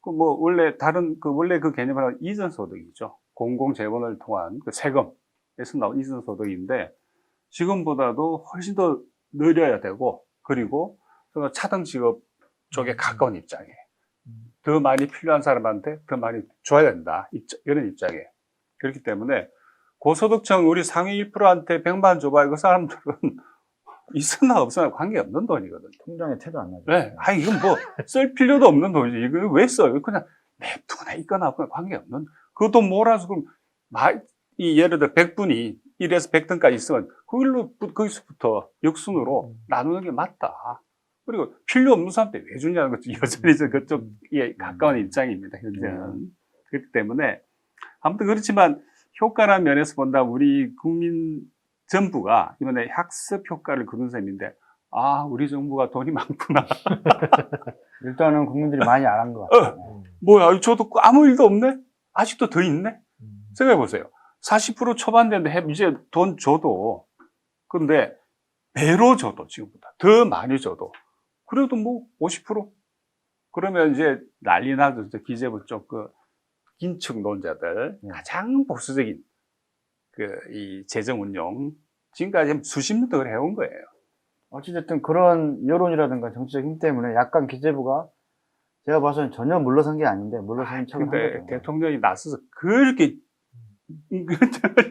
원래 그 개념은 이전소득이죠. 공공재원을 통한 그 세금에서 나온 이전소득인데 지금보다도 훨씬 더 늘려야 되고 그리고 차등 직업 쪽에 가까운 입장에 더 많이 필요한 사람한테 더 많이 줘야 된다. 이런 입장에 그렇기 때문에 고소득층 우리 상위 1%한테 100만 줘봐. 그 사람들은 있으나 없으나 관계없는 돈이거든요. 통장에 태도 안 나죠. 네. 이건 뭐 쓸 필요도 없는 돈이지. 이거 왜 써요? 그냥 냅두거나 있거나 없거나 관계없는 그 돈 몰아서 그럼 예를 들어 100분이 1에서 100등까지 있으면 거기서부터 역순으로 나누는 게 맞다. 그리고 필요 없는 사람한테 왜 주냐는 것도 여전히 그쪽에 가까운 입장입니다. 현재는. 그렇기 때문에 아무튼 그렇지만 효과라는 면에서 본다면 우리 국민 전부가 이번에 학습 효과를 거둔 셈인데 우리 정부가 돈이 많구나. 일단은 국민들이 많이 안 한 것 같아요. 저도 아무 일도 없네? 아직도 더 있네? 생각해보세요. 40% 초반 되는데 이제 돈 줘도 근데 배로 줘도 지금보다 더 많이 줘도 그래도 뭐 50%? 그러면 이제 난리 나죠. 기재부 쪽 긴축 논자들 가장 보수적인 이 재정 운용 지금까지 수십 년 동안 해온 거예요. 어찌됐든 그런 여론이라든가 정치적 힘 때문에 약간 기재부가 제가 봐서는 전혀 물러선 게 아닌데 물러서는 척을 한 근데 거죠. 대통령이 나서서 그렇게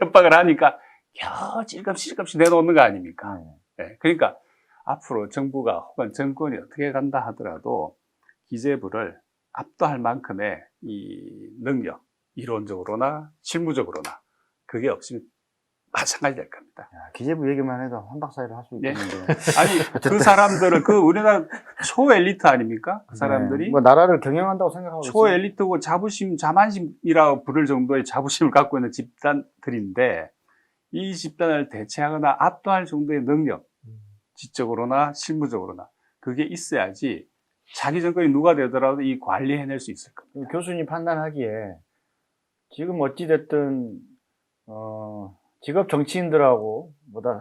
협박을 하니까 겨우 찔끔찔끔씩 내놓는 거 아닙니까? 네. 네, 그러니까 앞으로 정부가 혹은 정권이 어떻게 간다 하더라도 기재부를 압도할 만큼의 이 능력, 이론적으로나 실무적으로나 그게 없으면 마찬가지 될 겁니다. 야, 기재부 얘기만 해도 한박사일을 할 수 네. 있겠는데. 아니 그 사람들은 그 우리나라 초엘리트 아닙니까? 그 사람들이 네. 뭐 나라를 경영한다고 생각하고 있어요. 초엘리트고 자부심, 자만심이라고 부를 정도의 자부심을 갖고 있는 집단들인데 이 집단을 대체하거나 압도할 정도의 능력, 지적으로나 실무적으로나 그게 있어야지 자기 정권이 누가 되더라도 이 관리해낼 수 있을 겁니다. 교수님 판단하기에 지금 어찌됐든 직업 정치인들하고 보다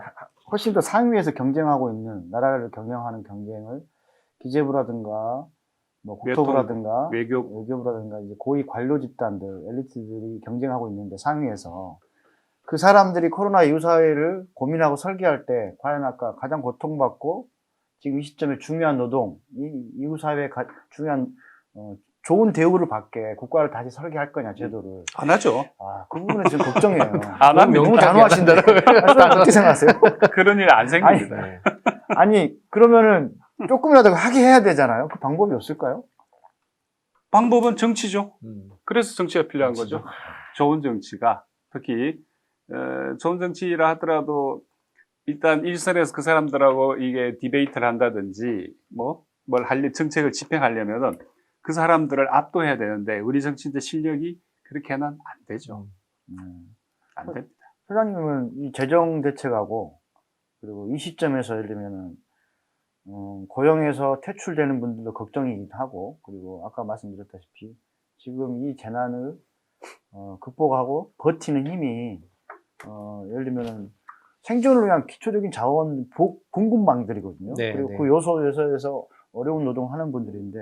훨씬 더 상위에서 경쟁하고 있는 나라를 경영하는 경쟁을 기재부라든가 뭐 국토부라든가 외교부라든가 이제 고위 관료 집단들 엘리트들이 경쟁하고 있는데 상위에서 그 사람들이 코로나 이후 사회를 고민하고 설계할 때 과연 아까 가장 고통받고 지금 이 시점에 중요한 노동, 이 이후 사회에 중요한 좋은 대우를 받게 국가를 다시 설계할 거냐 제도를 안 하죠. 아, 그 부분은 지금 걱정이에요. 안 합니다. 너무 단호하신다라고요. 어떻게 생각하세요? 그런 일 안 생깁니다. 아니 그러면은 조금이라도 하게 해야 되잖아요. 그 방법이 없을까요? 방법은 정치죠. 그래서 정치가 필요한 거죠. 좋은 정치가 특히 좋은 정치라 하더라도 일단 일선에서 그 사람들하고 이게 디베이트를 한다든지 뭘 할 정책을 집행하려면은 그 사람들을 압도해야 되는데 우리 정치인들 실력이 그렇게는 안 되죠. 안 됩니다. 소장님은 이 재정 대책하고 그리고 이 시점에서 예를 들면은 고용에서 퇴출되는 분들도 걱정이기도 하고 그리고 아까 말씀드렸다시피 지금 이 재난을 극복하고 버티는 힘이 예를 들면은 생존을 위한 기초적인 자원 공급망들이거든요. 네, 그리고 네. 그 요소에서 어려운 노동하는 분들인데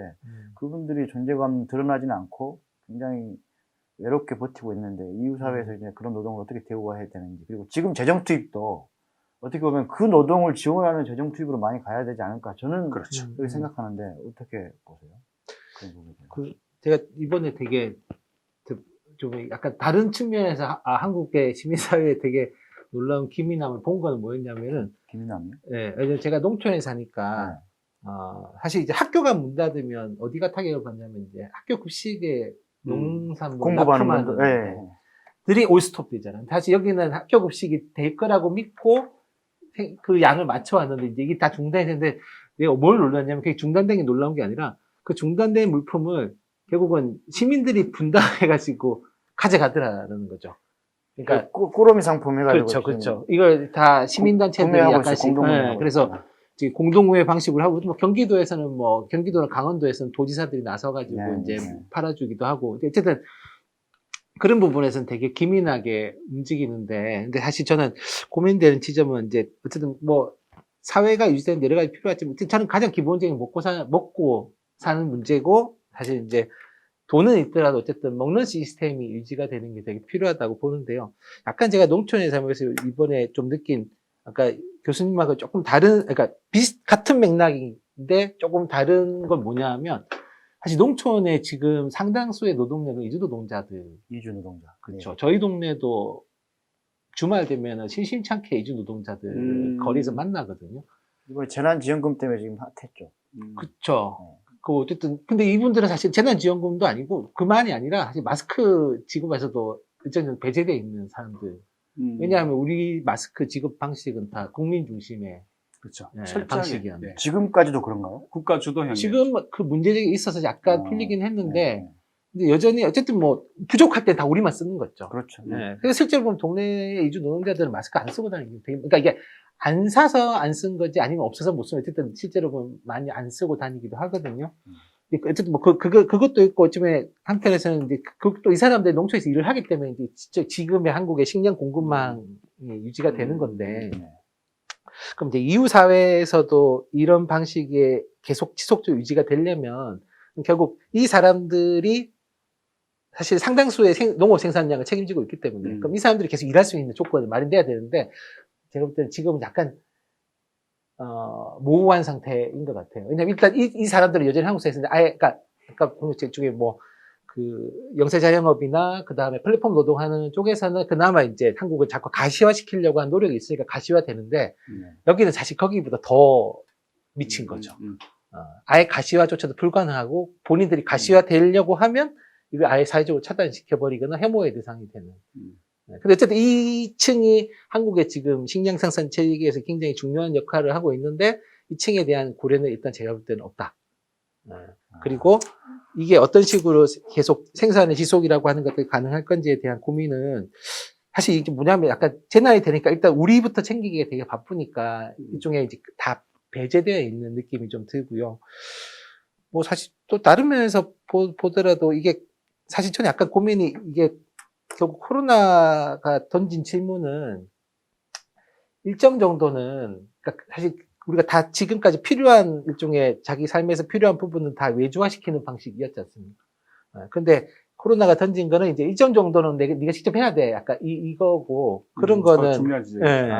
그분들이 존재감 드러나지는 않고 굉장히 외롭게 버티고 있는데 이후 사회에서 이제 그런 노동을 어떻게 대우해야 되는지 그리고 지금 재정 투입도 어떻게 보면 그 노동을 지원하는 재정 투입으로 많이 가야 되지 않을까 저는 그렇죠. 그렇게 생각하는데 어떻게 보세요? 그런 부분에 제가 이번에 되게 좀 약간 다른 측면에서 한국의 시민사회에 되게 놀라운 기민함을 본 거는 뭐였냐면은 김인남이요? 예, 왜냐면 제가 농촌에 사니까 사실 이제 학교가 문 닫으면 어디가 타격을 받냐면 이제 학교 급식에 농산물 공급하는 납품하는 분들, 예. 들이 올스톱 되잖아요. 사실 여기는 학교 급식이 될 거라고 믿고 그 양을 맞춰왔는데 이제 이게 다 중단했는데 내가 뭘 놀랐냐면 그게 중단된 게 놀라운 게 아니라 그 중단된 물품을 결국은 시민들이 분담해가지고 가져가더라는 거죠. 그러니까 꾸러미 상품 해가지고 그렇죠, 그렇죠. 이걸 다 시민단체들이 구매하고 약간씩 있어요. 공동구매 네, 하고 그래서 있어요. 지금 공동구매 방식으로 하고 뭐 경기도에서는 뭐 경기도나 강원도에서는 도지사들이 나서가지고 네, 이제 네. 팔아주기도 하고 어쨌든 그런 부분에서는 되게 기민하게 움직이는데 근데 사실 저는 고민되는 지점은 이제 어쨌든 뭐 사회가 유지되는 여러 가지 필요하지만 저는 가장 기본적인 먹고 사는 문제고 사실 이제 돈은 있더라도 어쨌든 먹는 시스템이 유지가 되는 게 되게 필요하다고 보는데요. 약간 제가 농촌에 살면서 이번에 좀 느낀 아까 교수님하고 조금 다른 그러니까 같은 맥락인데 조금 다른 건 뭐냐면 사실 농촌에 지금 상당수의 노동력은 이주 노동자들 이주 노동자. 그렇죠. 저희 동네도 주말 되면은 심심찮게 이주 노동자들 거리에서 만나거든요. 이번에 재난지원금 때문에 지금 핫했죠. 그렇죠. 그 어쨌든 근데 이분들은 사실 재난지원금도 아니고 그만이 아니라 사실 마스크 지급에서도 일정程도 배제되어 있는 사람들. 왜냐하면 우리 마스크 지급 방식은 다 국민 중심의 그렇죠. 방식이었는데 지금까지도 그런가요? 국가 주도 형태. 지금 그 문제점이 있어서 약간 풀리긴 했는데 네. 근데 여전히 어쨌든 뭐 부족할 때 다 우리만 쓰는 거죠. 그렇죠. 네. 그래서 실제로 보면 동네의 이주 노동자들은 마스크 안 쓰고 다니는 게 되게 그러니까 이게 안 사서 안 쓴 거지 아니면 없어서 못 쓰면 어쨌든 실제로 보면 많이 안 쓰고 다니기도 하거든요. 어쨌든 뭐 그것도 있고 어쩌면 한편에서는 이제 또 이 사람들이 농촌에서 일을 하기 때문에 이제 진짜 지금의 한국의 식량 공급망이 유지가 되는 건데 그럼 이제 이후 사회에서도 이런 방식의 계속 지속적으로 유지가 되려면 결국 이 사람들이 사실 상당수의 농업 생산량을 책임지고 있기 때문에 그럼 이 사람들이 계속 일할 수 있는 조건이 마련돼야 되는데 제가 볼 때는 지금은 약간 모호한 상태인 것 같아요. 왜냐면 일단 이 사람들은 여전히 한국 사회에서 아예 그러니까 아까 제 쪽에 뭐 그 영세 자영업이나 그 다음에 플랫폼 노동하는 쪽에서는 그나마 이제 한국을 자꾸 가시화시키려고 하는 노력이 있으니까 가시화되는데 여기는 사실 거기보다 더 미친 거죠. 아예 가시화조차도 불가능하고 본인들이 가시화되려고 하면 이걸 아예 사회적으로 차단시켜버리거나 혐오의 대상이 되는. 네. 근데 어쨌든 이 층이 한국의 지금 식량 생산 체계에서 굉장히 중요한 역할을 하고 있는데 이 층에 대한 고려는 일단 제가 볼 때는 없다. 네. 그리고 이게 어떤 식으로 계속 생산의 지속이라고 하는 것들이 가능할 건지에 대한 고민은 사실 이게 뭐냐면 약간 제 나이 되니까 일단 우리부터 챙기기가 되게 바쁘니까 일종의 이제 다 배제되어 있는 느낌이 좀 들고요. 뭐 사실 또 다른 면에서 보더라도 이게 사실 저는 약간 고민이 이게 결국 코로나가 던진 질문은 일정 정도는 그러니까 사실 우리가 다 지금까지 필요한 일종의 자기 삶에서 필요한 부분은 다 외주화시키는 방식이었지 않습니까? 근데 코로나가 던진 거는 이제 일정 정도는 네가 직접 해야 돼. 약간 이거고 그런 거는 중요한 지적이죠. 예.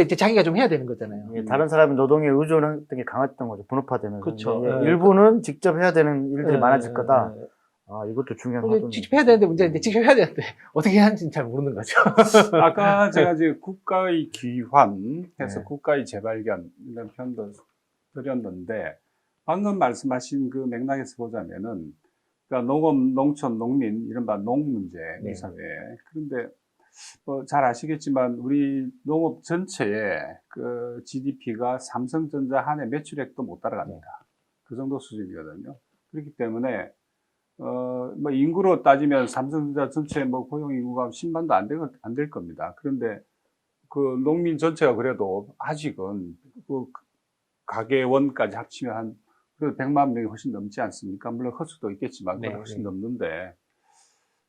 이제 자기가 좀 해야 되는 거잖아요. 다른 사람의 노동에 의존했던 게 강했던 거죠. 분업화되면서. 그렇죠. 일부는 직접 해야 되는 일들이 예, 많아질 거다. 예. 이것도 중요한 근데 거죠. 직접 해야 되는데 문제는 이제 직접 해야 되는데 어떻게 해야 하는지는 잘 모르는 거죠. 아까 제가 이제 국가의 귀환해서 네. 국가의 재발견 이런 표현도 드렸는데 방금 말씀하신 그 맥락에서 보자면은 그러니까 농업, 농촌, 농민 이른바 농 문제 우리 네. 사회에 그런데 잘 아시겠지만 우리 농업 전체의 그 GDP가 삼성전자 한 해 매출액도 못 따라갑니다. 그 정도 수준이거든요. 그렇기 때문에 뭐 인구로 따지면 삼성전자 전체 뭐 고용 인구가 10만도 안 될 겁니다. 그런데 그 농민 전체가 그래도 아직은 그 가계원까지 합치면 한 그래도 100만 명이 훨씬 넘지 않습니까? 물론 허수도 있겠지만 그보다 훨씬 넘는데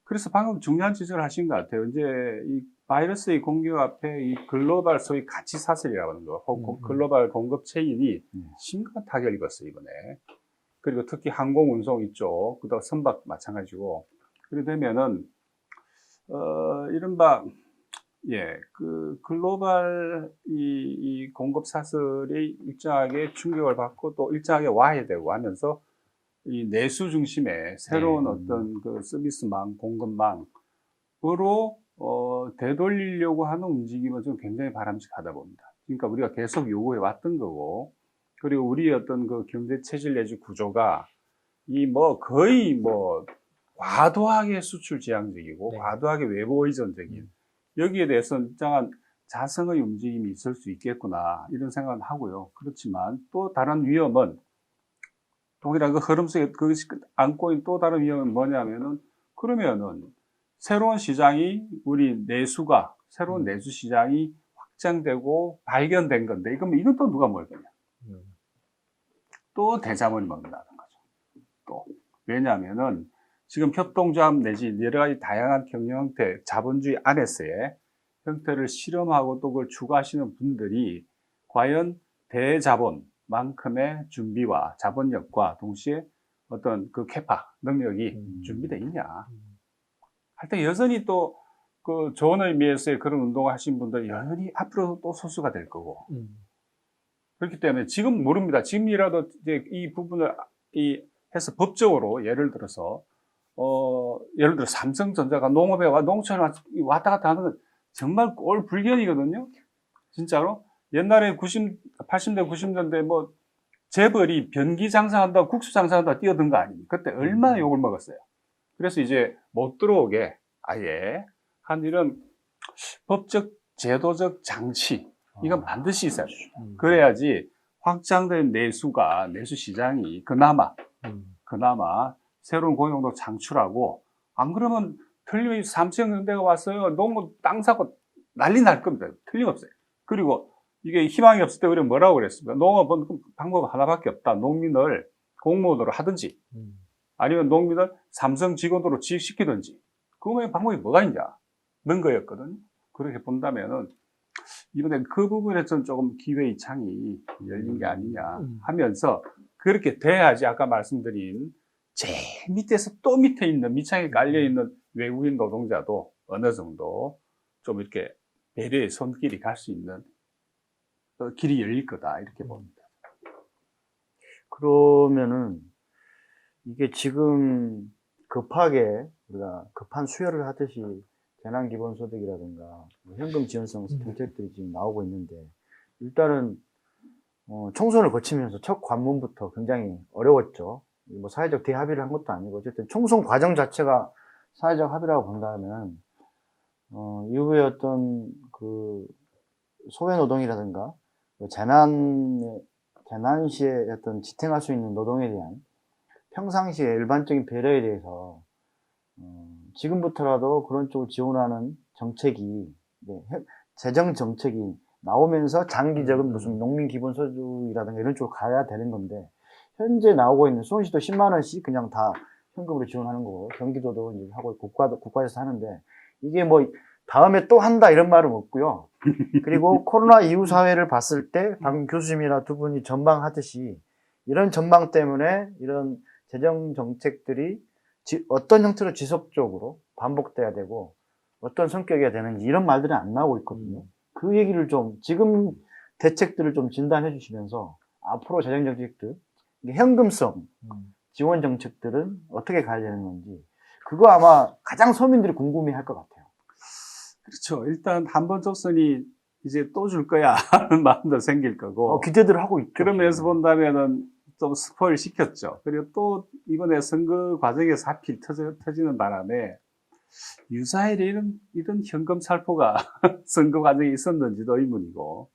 그래서 방금 중요한 지적을 하신 것 같아요. 이제 이 바이러스의 공격 앞에 이 글로벌 소위 가치 사슬이라고 하는 거, 글로벌 공급 체인이 심각한 타격을 입었어요, 이번에. 그리고 특히 항공 운송 이쪽, 그다음 선박 마찬가지고. 그래 되면은, 이른바, 그 글로벌 이 공급 사슬이 일정하게 충격을 받고 또 일정하게 와야 되고 하면서 이 내수 중심의 새로운 어떤 그 서비스망, 공급망으로 되돌리려고 하는 움직임은 좀 굉장히 바람직하다 봅니다. 그러니까 우리가 계속 요구해 왔던 거고, 그리고 우리의 어떤 그 경제 체질 내지 구조가 이 뭐 거의 뭐 과도하게 수출 지향적이고 과도하게 외부 의존적인 여기에 대해서는 일정한 자성의 움직임이 있을 수 있겠구나 이런 생각을 하고요. 그렇지만 또 다른 위험은 동일한 그 흐름 속에 그것이 안고 있는 또 다른 위험은 뭐냐면은 그러면은 새로운 시장이 우리 내수가 새로운 내수 시장이 확장되고 발견된 건데 이건 또 누가 먹을 거냐? 또 대자본이 먹는다는 거죠. 또 왜냐하면은 지금 협동조합 내지 여러 가지 다양한 경영 형태, 자본주의 안에서의 형태를 실험하고 또 그걸 추구하시는 분들이 과연 대자본만큼의 준비와 자본력과 동시에 어떤 그 캐파, 능력이 준비되어 있냐. 할 때 여전히 또 그 좋은 의미에서의 그런 운동을 하신 분들 여전히 앞으로 또 소수가 될 거고. 그렇기 때문에 지금 모릅니다. 지금이라도 이제 이 부분을 해서 법적으로 예를 들어서 삼성전자가 농업에 농촌에 왔다 갔다 하는 건 정말 꼴 불견이거든요. 진짜로. 옛날에 80대, 90년대 뭐 재벌이 변기 장사한다고 국수 장사한다고 뛰어든 거 아닙니까? 그때 얼마나 욕을 먹었어요. 그래서 이제 못 들어오게 아예 한 이런 법적, 제도적 장치, 이건 반드시 있어야 돼요. 그래야지 확장된 내수 시장이 그나마 새로운 고용도 창출하고, 안 그러면 틀림없이 삼성전자가 왔어요. 농업 땅 사고 난리 날 겁니다. 틀림없어요. 그리고 이게 희망이 없을 때 우리가 뭐라고 그랬습니까? 농업은 방법 하나밖에 없다. 농민을 공무원으로 하든지, 아니면 농민을 삼성 직원으로 취직시키든지, 그 외에 방법이 뭐가 있냐? 는 거였거든요. 그렇게 본다면은, 이번에 그 부분에서는 조금 기회의 창이 열린 게 아니냐 하면서, 그렇게 돼야지 아까 말씀드린 제일 밑에서 또 밑에 있는 밑창에 깔려있는 외국인 노동자도 어느 정도 좀 이렇게 배려의 손길이 갈 수 있는 길이 열릴 거다 이렇게 봅니다. 그러면은 이게 지금 급하게 우리가 급한 수혈을 하듯이 재난기본소득이라든가 현금 지원성 정책들이 지금 나오고 있는데 일단은 총선을 거치면서 첫 관문부터 굉장히 어려웠죠. 뭐 사회적 대합의를 한 것도 아니고 어쨌든 총선 과정 자체가 사회적 합의라고 본다면 이후에 어떤 그 소외노동이라든가 재난 시에 어떤 지탱할 수 있는 노동에 대한 평상시에 일반적인 배려에 대해서 지금부터라도 그런 쪽을 지원하는 정책이 재정 정책이 나오면서 장기적인 무슨 농민 기본소득이라든가 이런 쪽으로 가야 되는 건데 현재 나오고 있는 수원시도 10만 원씩 그냥 다 현금으로 지원하는 거고 경기도도 이제 하고 국가에서 하는데 이게 뭐 다음에 또 한다 이런 말은 없고요. 그리고 코로나 이후 사회를 봤을 때 방금 교수님이나 두 분이 전망하듯이 이런 전망 때문에 이런 재정 정책들이 어떤 형태로 지속적으로 반복돼야 되고 어떤 성격이어야 되는지 이런 말들은 안 나오고 있거든요. 그 얘기를 좀 지금 대책들을 좀 진단해 주시면서 앞으로 재정 정책들 현금성 지원 정책들은 어떻게 가야 되는 건지 그거 아마 가장 서민들이 궁금해할 것 같아요. 그렇죠. 일단 한 번 줬으니 이제 또 줄 거야 하는 마음도 생길 거고. 기대들 하고 있죠. 그런 면에서 본다면은 좀 스포일 시켰죠. 그리고 또 이번에 선거 과정에서 하필 터지는 바람에 유사일에 이런 현금 살포가 선거 과정에 있었는지도 의문이고,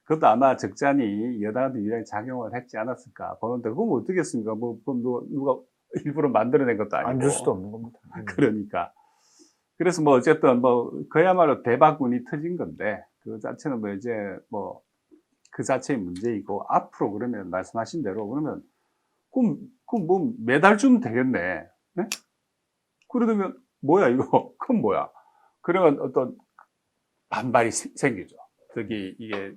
그것도 아마 적잖이 여당한테 유리하게 작용을 했지 않았을까 보는데, 그건 어떻겠습니까? 뭐, 누가 일부러 만들어낸 것도 아니고. 안 줄 수도 없는 겁니다. 그러니까. 그래서 뭐 어쨌든 뭐 그야말로 대박운이 터진 건데, 그 자체는 뭐 이제 뭐 그 자체의 문제이고, 앞으로 그러면 말씀하신 대로 그러면 그럼 뭐 매달 주면 되겠네. 네? 그러면 뭐야 이거? 그건 뭐야? 그러면 어떤 반발이 생기죠. 이게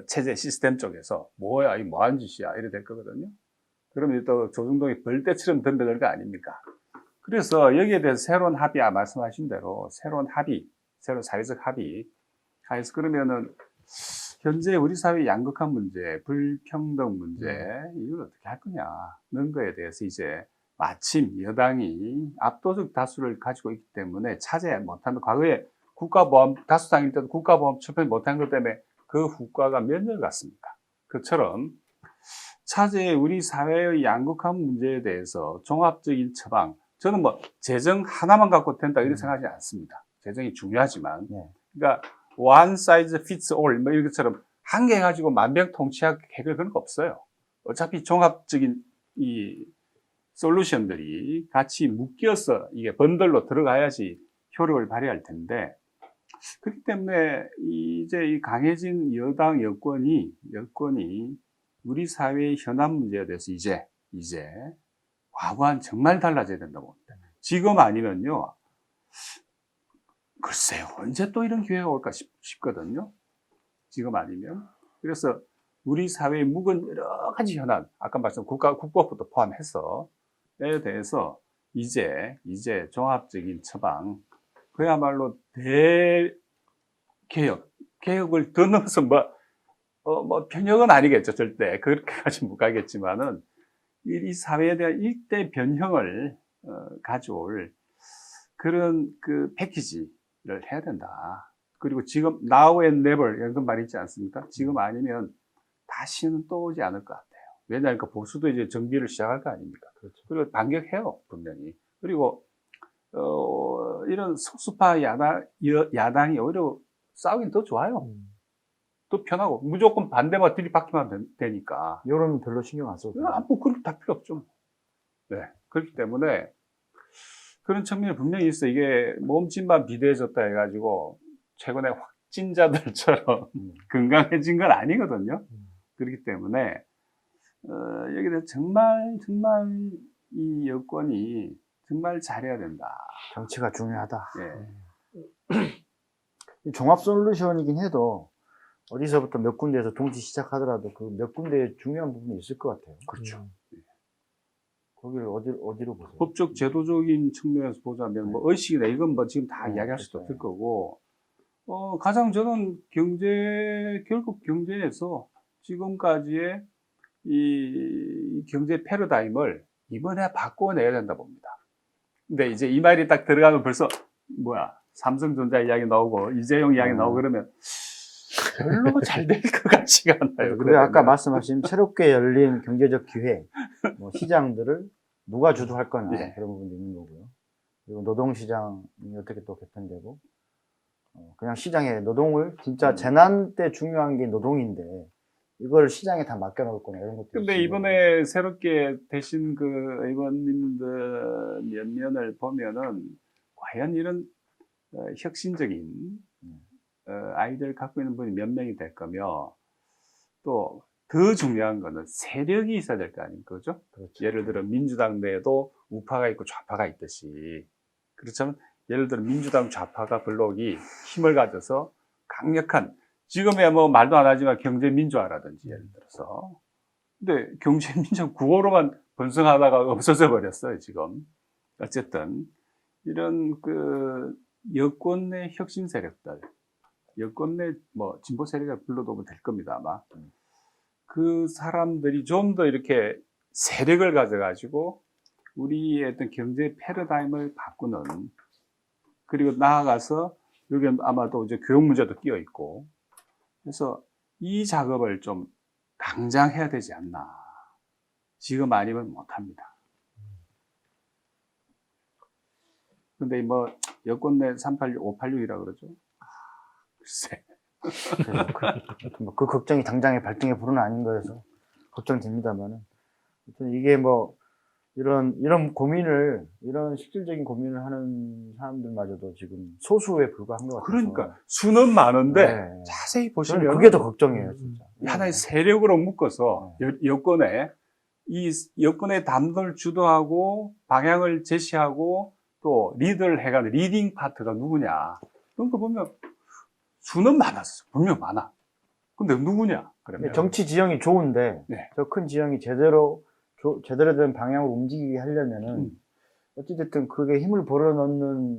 체제 시스템 쪽에서 뭐야 이 뭐하는 짓이야 이래 될 거거든요. 그러면 또 조중동이 벌떼처럼 덤벼들 거 아닙니까? 그래서 여기에 대해서 새로운 합의, 말씀하신 대로 새로운 사회적 합의 해서 그러면은 현재 우리 사회의 양극화 문제, 불평등 문제, 이걸 어떻게 할 거냐는 거에 대해서 이제 마침 여당이 압도적 다수를 가지고 있기 때문에 차지 못하는, 과거에 국가보험, 다수당일 때도 국가보험 처분 못한 것 때문에 그 후과가 몇 년 갔습니까? 그처럼 차제 우리 사회의 양극화 문제에 대해서 종합적인 처방, 저는 뭐 재정 하나만 갖고 된다 이렇게 생각하지 않습니다. 재정이 중요하지만, 그러니까 one size fits all 뭐 이런 것처럼 한 개 가지고 만병통치약 해결 그런 거 없어요. 어차피 종합적인 이 솔루션들이 같이 묶여서 이게 번들로 들어가야지 효력을 발휘할 텐데, 그렇기 때문에 이제 이 강해진 여당 여권이 우리 사회의 현안 문제에 대해서 이제 과거와는 정말 달라져야 된다고 봅니다. 지금 아니면요, 글쎄요, 언제 또 이런 기회가 올까 싶거든요. 지금 아니면. 그래서 우리 사회의 묵은 여러 가지 현안, 아까 말씀 국법부터 포함해서에 대해서 이제 종합적인 처방, 그야말로 개혁을 더 넘어서 뭐 편협은 아니겠죠, 절대. 그렇게까지 못 가겠지만은 이 사회에 대한 일대 변형을 가져올 그런 그 패키지를 해야 된다. 그리고 지금 now and never 이런 말 있지 않습니까? 지금 아니면 다시는 또 오지 않을 것 같아요. 왜냐하면 보수도 이제 정비를 시작할 거 아닙니까? 그렇죠. 그리고 반격해요, 분명히. 그리고 이런 소수파 야당이 오히려 싸우긴 더 좋아요. 또 편하고 무조건 반대만 들이박히면 되니까. 여론은 별로 신경 안 써도 돼요. 뭐 그렇게 다 필요 없죠. 네, 그렇기 때문에 그런 측면이 분명히 있어. 이게 몸집만 비대해졌다 해가지고 최근에 확진자들처럼 건강해진 건 아니거든요. 그렇기 때문에 여기에 대해서 정말 이 여건이 정말 잘해야 된다. 정치가 중요하다. 네. 종합 솔루션이긴 해도 어디서부터 몇 군데에서 동시 시작하더라도 그 몇 군데에 중요한 부분이 있을 것 같아요. 그렇죠. 거기를 어디로 보세요? 법적 제도적인 측면에서 보자면 뭐 의식이나 이건 뭐 지금 다 이야기할 수도 없을 거고, 가장 저는 결국 경제에서 지금까지의 이 경제 패러다임을 이번에 바꿔내야 된다 봅니다. 근데 이제 이 말이 딱 들어가면 벌써 뭐야 삼성전자 이야기 나오고 이재용 이야기 나오고 그러면 별로 잘 될 것 같지가 않아요. 그래 아까 말씀하신 새롭게 열린 경제적 기회, 뭐 시장들을 누가 주도할 거냐 예. 그런 부분도 있는 거고요. 그리고 노동시장이 어떻게 또 개편되고 그냥 시장에 노동을 진짜 재난 때 중요한 게 노동인데 이걸 시장에 다 맡겨놓을 거냐 이런 것도 근데 있습니다. 이번에 새롭게 되신 그 의원님들 면면을 보면은 과연 이런 혁신적인 아이디어를 갖고 있는 분이 몇 명이 될 거며 또 더 중요한 거는 세력이 있어야 될 거 아닙니까? 그죠? 그렇죠. 예를 들어 민주당 내에도 우파가 있고 좌파가 있듯이 그렇지만 예를 들어 민주당 좌파가 블록이 힘을 가져서 강력한 지금야 뭐 말도 안 하지만 경제민주화라든지 예를 들어서 근데 경제민주화 구호로만 번성하다가 없어져 버렸어요 지금. 어쨌든 이런 그 여권 내 혁신 세력들 여권 내 뭐 진보 세력을 불러도 될 겁니다 아마 그 사람들이 좀 더 이렇게 세력을 가져가지고 우리의 어떤 경제 패러다임을 바꾸는 그리고 나아가서 여기 아마도 이제 교육 문제도 끼어 있고 그래서 이 작업을 좀 당장 해야 되지 않나 지금 아니면 못합니다. 근데 뭐 여권 내 386, 586이라 그러죠. 글쎄. 그 걱정이 당장의 발등의 불은 아닌 거여서 걱정됩니다만은 이게 뭐 이런 고민을 이런 실질적인 고민을 하는 사람들마저도 지금 소수에 불과한 것 같아서 그러니까 수는 많은데 네. 자세히 저는 보시면 그게 더 걱정이에요 진짜. 하나의 세력으로 묶어서 여권에 이 여권의 담론을 주도하고 방향을 제시하고 또 리드를 해가는 리딩 파트가 누구냐 그런 거 보면 수는 많았어 분명 많아 근데 누구냐 그러면 정치 지형이 좋은데 네. 저 큰 지형이 제대로 된 방향으로 움직이게 하려면은 어찌됐든 그게 힘을 불어넣는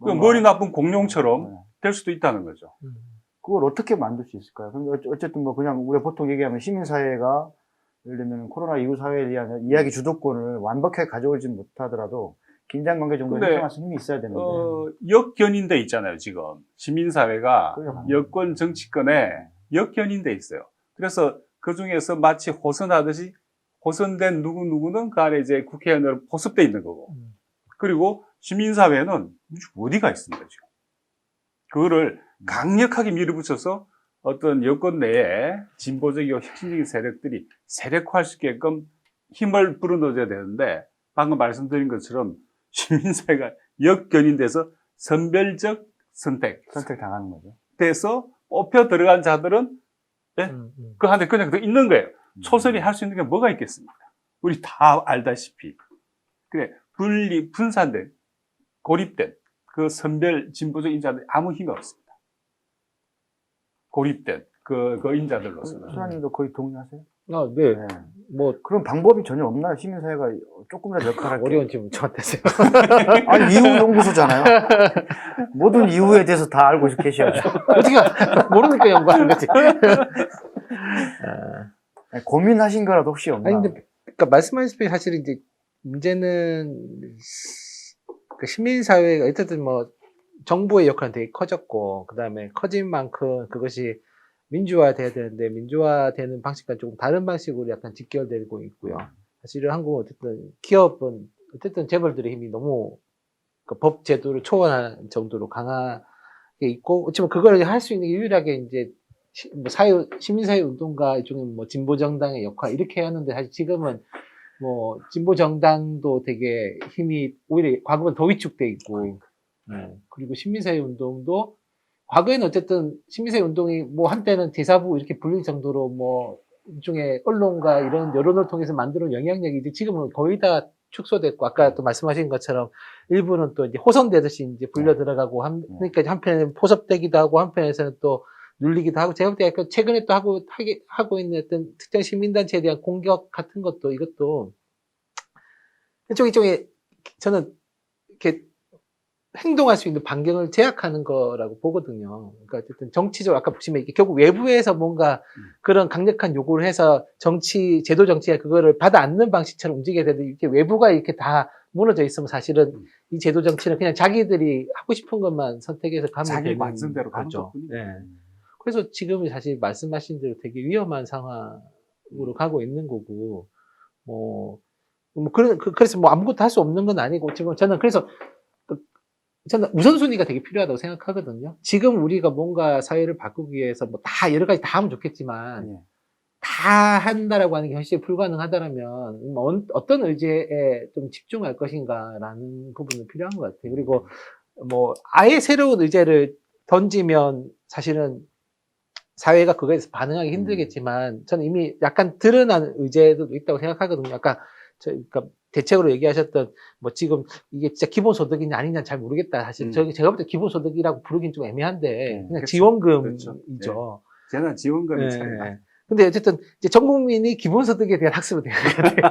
그 머리 나쁜 공룡처럼 네. 될 수도 있다는 거죠. 그걸 어떻게 만들 수 있을까요? 근데 어쨌든 뭐 그냥 우리가 보통 얘기하면 시민사회가 예를 들면 코로나 이후 사회에 대한 이야기 주도권을 완벽하게 가져오지 못하더라도 긴장관계 정도 근데, 형성할 수 힘이 있어야 되는데 역견인돼 있잖아요, 지금. 시민사회가 그래요. 여권 정치권에 역견인돼 있어요. 그래서 그 중에서 마치 호선하듯이 호선된 누구누구는 그 안에 이제 국회의원으로 포섭돼 있는 거고. 그리고 시민사회는 어디가 있습니다, 지금. 그거를 강력하게 밀어붙여서 어떤 여권 내에 진보적이고 혁신적인 세력들이 세력화할 수 있게끔 힘을 불어넣어야 되는데 방금 말씀드린 것처럼 시민사회가 역견인돼서 선별적 선택당하는 거죠. 돼서 뽑혀 들어간 자들은 네? 그 한테 그냥 더 있는 거예요. 초선이 할 수 있는 게 뭐가 있겠습니까? 우리 다 알다시피. 그래, 분산된, 고립된 그 선별 진보적 인자들이 아무 힘이 없습니다. 고립된 그 인자들로서는. 수사님도 거의 동의하세요? 네. 네. 뭐 그런 방법이 전혀 없나요? 시민사회가 조금이라도 역할할 게. 어려운 질문 저한테세요. 아니, 이후연구소잖아요. 모든 이유에 대해서 다 알고 계셔야죠. 어떻게 모르니까 연구하는 거지. 아니, 고민하신 거라도 혹시 없나? 아니 근데 그러니까 말씀하셨듯이 사실 이제 문제는 그 시민사회가 어쨌든 뭐 정부의 역할은 되게 커졌고 그 다음에 커진 만큼 그것이 민주화돼야 되는데 민주화되는 방식과 조금 다른 방식으로 약간 직결되고 있고요. 사실은 한국은 어쨌든 기업은 어쨌든 재벌들의 힘이 너무 그 법 제도를 초월한 정도로 강하게 있고 어쩌면 그걸 할 수 있는 게 유일하게 이제 뭐 시민사회 운동가 일종의 뭐 진보 정당의 역할 이렇게 하는데 사실 지금은 뭐 진보 정당도 되게 힘이 오히려 과거는 더 위축돼 있고 그리고 시민사회 운동도 과거에는 어쨌든 시민사회 운동이 뭐 한때는 대사부 이렇게 불릴 정도로 뭐 일종의 언론과 이런 여론을 통해서 만드는 영향력이 이제 지금은 거의 다 축소됐고 아까 또 말씀하신 것처럼 일부는 또 이제 호선되듯이 이제 불려 들어가고 그러니까 한편에는 포섭되기도 하고 한편에서는 또 눌리기도 하고 제가 볼 때 최근에 또 하고 있는 어떤 특정 시민단체에 대한 공격 같은 것도 이것도 일종의 저는 이렇게 행동할 수 있는 반경을 제약하는 거라고 보거든요. 그러니까 어쨌든 정치적으로 아까 보시면 이게 결국 외부에서 뭔가 그런 강력한 요구를 해서 정치, 제도 정치가 그거를 받아 안는 방식처럼 움직이게 되는데 이렇게 외부가 이렇게 다 무너져 있으면 사실은 이 제도 정치는 그냥 자기들이 하고 싶은 것만 선택해서 가면 자기 되는 관성대로 가는 거죠. 것뿐이죠. 네. 그래서 지금은 사실 말씀하신 대로 되게 위험한 상황으로 가고 있는 거고, 그래서 뭐 아무것도 할 수 없는 건 아니고, 지금 저는 그래서, 저는 우선순위가 되게 필요하다고 생각하거든요. 지금 우리가 뭔가 사회를 바꾸기 위해서 뭐 다 여러 가지 다 하면 좋겠지만, 예. 다 한다라고 하는 게 현실에 불가능하다면, 어떤 의제에 좀 집중할 것인가라는 부분은 필요한 것 같아요. 그리고 뭐, 아예 새로운 의제를 던지면 사실은 사회가 그거에 대해서 반응하기 힘들겠지만 저는 이미 약간 드러난 의제도 있다고 생각하거든요. 아까 그러니까 대책으로 얘기하셨던 뭐 지금 이게 진짜 기본소득이냐 아니냐 잘 모르겠다. 사실 제가 볼 때 기본소득이라고 부르긴 좀 애매한데 그냥 그렇죠. 지원금이죠. 그렇죠. 저는 지원금이 차이다. 근데 어쨌든 이제 전 국민이 기본소득에 대한 학습을 해야 돼요.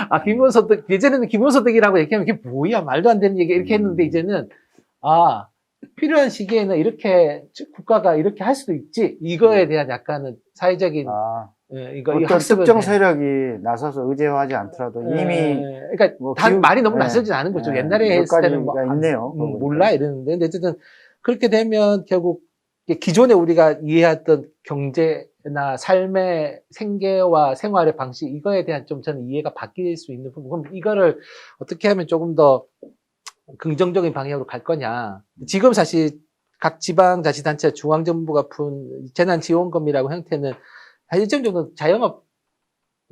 아, 기본소득, 예전에는 기본소득이라고 얘기하면 이게 뭐야, 말도 안 되는 얘기 이렇게 했는데 이제는 필요한 시기에는 이렇게 국가가 이렇게 할 수도 있지. 이거에 대한 약간은 사회적인 이 어떤 학습을 특정 세력이 나서서 의제화하지 않더라도 이미 그러니까 뭐 말이 너무 낯설진 않은 거죠. 옛날에 몇 했을 때는 뭐 가지가 있네요. 몰라 이랬는데 근데 어쨌든 그렇게 되면 결국 기존에 우리가 이해했던 경제나 삶의 생계와 생활의 방식 이거에 대한 좀 저는 이해가 바뀔 수 있는 부분. 그럼 이거를 어떻게 하면 조금 더 긍정적인 방향으로 갈 거냐. 지금 사실 각 지방자치단체 중앙정부가 푼 재난지원금이라고 형태는 한 일정 정도 자영업에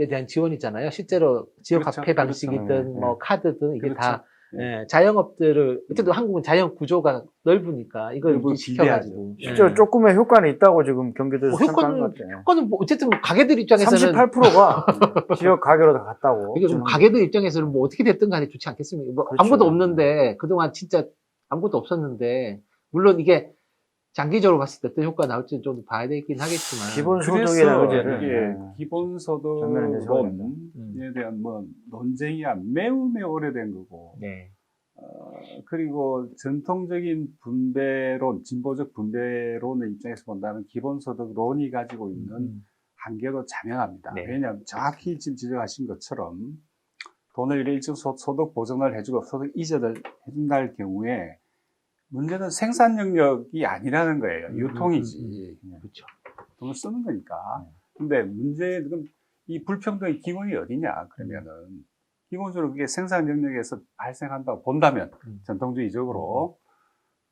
대한 지원이잖아요. 실제로 지역 그렇죠. 화폐 방식이든 그렇죠. 뭐 카드든 이게 그렇죠. 다 자영업들을 어쨌든 한국은 자영 구조가 넓으니까 이걸 넓은 유지시켜가지고 실제로 조금의 효과는 있다고 지금 경기도에서 평가하는 것 같아요. 효과는 뭐 어쨌든 가게들 입장에서는 38%가 지역 가게로 다 갔다고. 이게 좀 가게들 입장에서는 뭐 어떻게 됐든 간에 좋지 않겠습니까? 뭐 그렇죠. 아무것도 없는데 그동안 진짜 아무것도 없었는데 물론 이게 장기적으로 봤을 때 어떤 효과가 나올지는 좀 봐야 되긴 하겠지만 기본소득이라는 의제를 이게 기본소득론에 대한 뭐 논쟁이야 매우 오래된 거고 네. 그리고 전통적인 분배론, 진보적 분배론의 입장에서 본다면 기본소득론이 가지고 있는 한계도 자명합니다. 네. 왜냐하면 정확히 지금 지적하신 것처럼 돈을 일정 소득 보전을 해주고 소득 이전을 해준다 할 경우에 문제는 생산 영역이 아니라는 거예요. 유통이지. 그렇죠. 돈을 쓰는 거니까. 근데 문제는 이 불평등의 기본이 어디냐? 그러면은 기본적으로 그게 생산 영역에서 발생한다고 본다면 전통주의적으로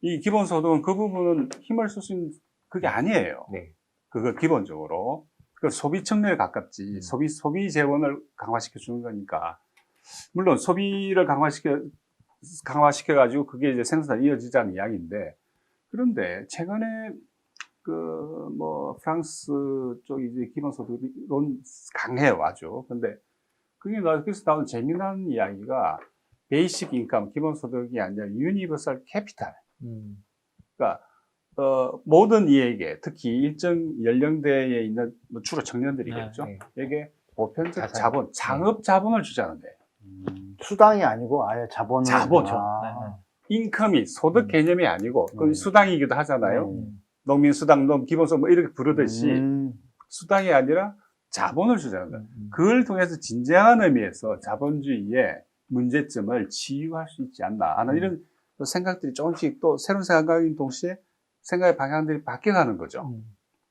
이 기본소득은 그 부분은 힘을 쓸 수 있는 그게 아니에요. 네. 그거 기본적으로. 그 소비 측면에 가깝지. 소비 재원을 강화시켜 주는 거니까. 물론 소비를 강화시켜가지고 그게 이제 생산이 이어지자는 이야기인데, 그런데 최근에 프랑스 쪽이 이제 기본소득론 강해요, 아주. 근데 그래서 나온 재미난 이야기가 베이식 인컴, 기본소득이 아니라 유니버설 캐피탈. 그러니까, 모든 이에게, 특히 일정 연령대에 있는, 주로 청년들이겠죠. 이게 보편적 자본, 창업 자본을 주자는데. 수당이 아니고 아예 자본을. 자본이죠. 인컴이 소득 개념이 아니고, 그 수당이기도 하잖아요. 농민수당, 기본소득 뭐 이렇게 부르듯이 수당이 아니라 자본을 주자는 거예요. 그걸 통해서 진정한 의미에서 자본주의의 문제점을 치유할 수 있지 않나 하는 이런 생각들이 조금씩 또 새로운 생각인 동시에 생각의 방향들이 바뀌어가는 거죠.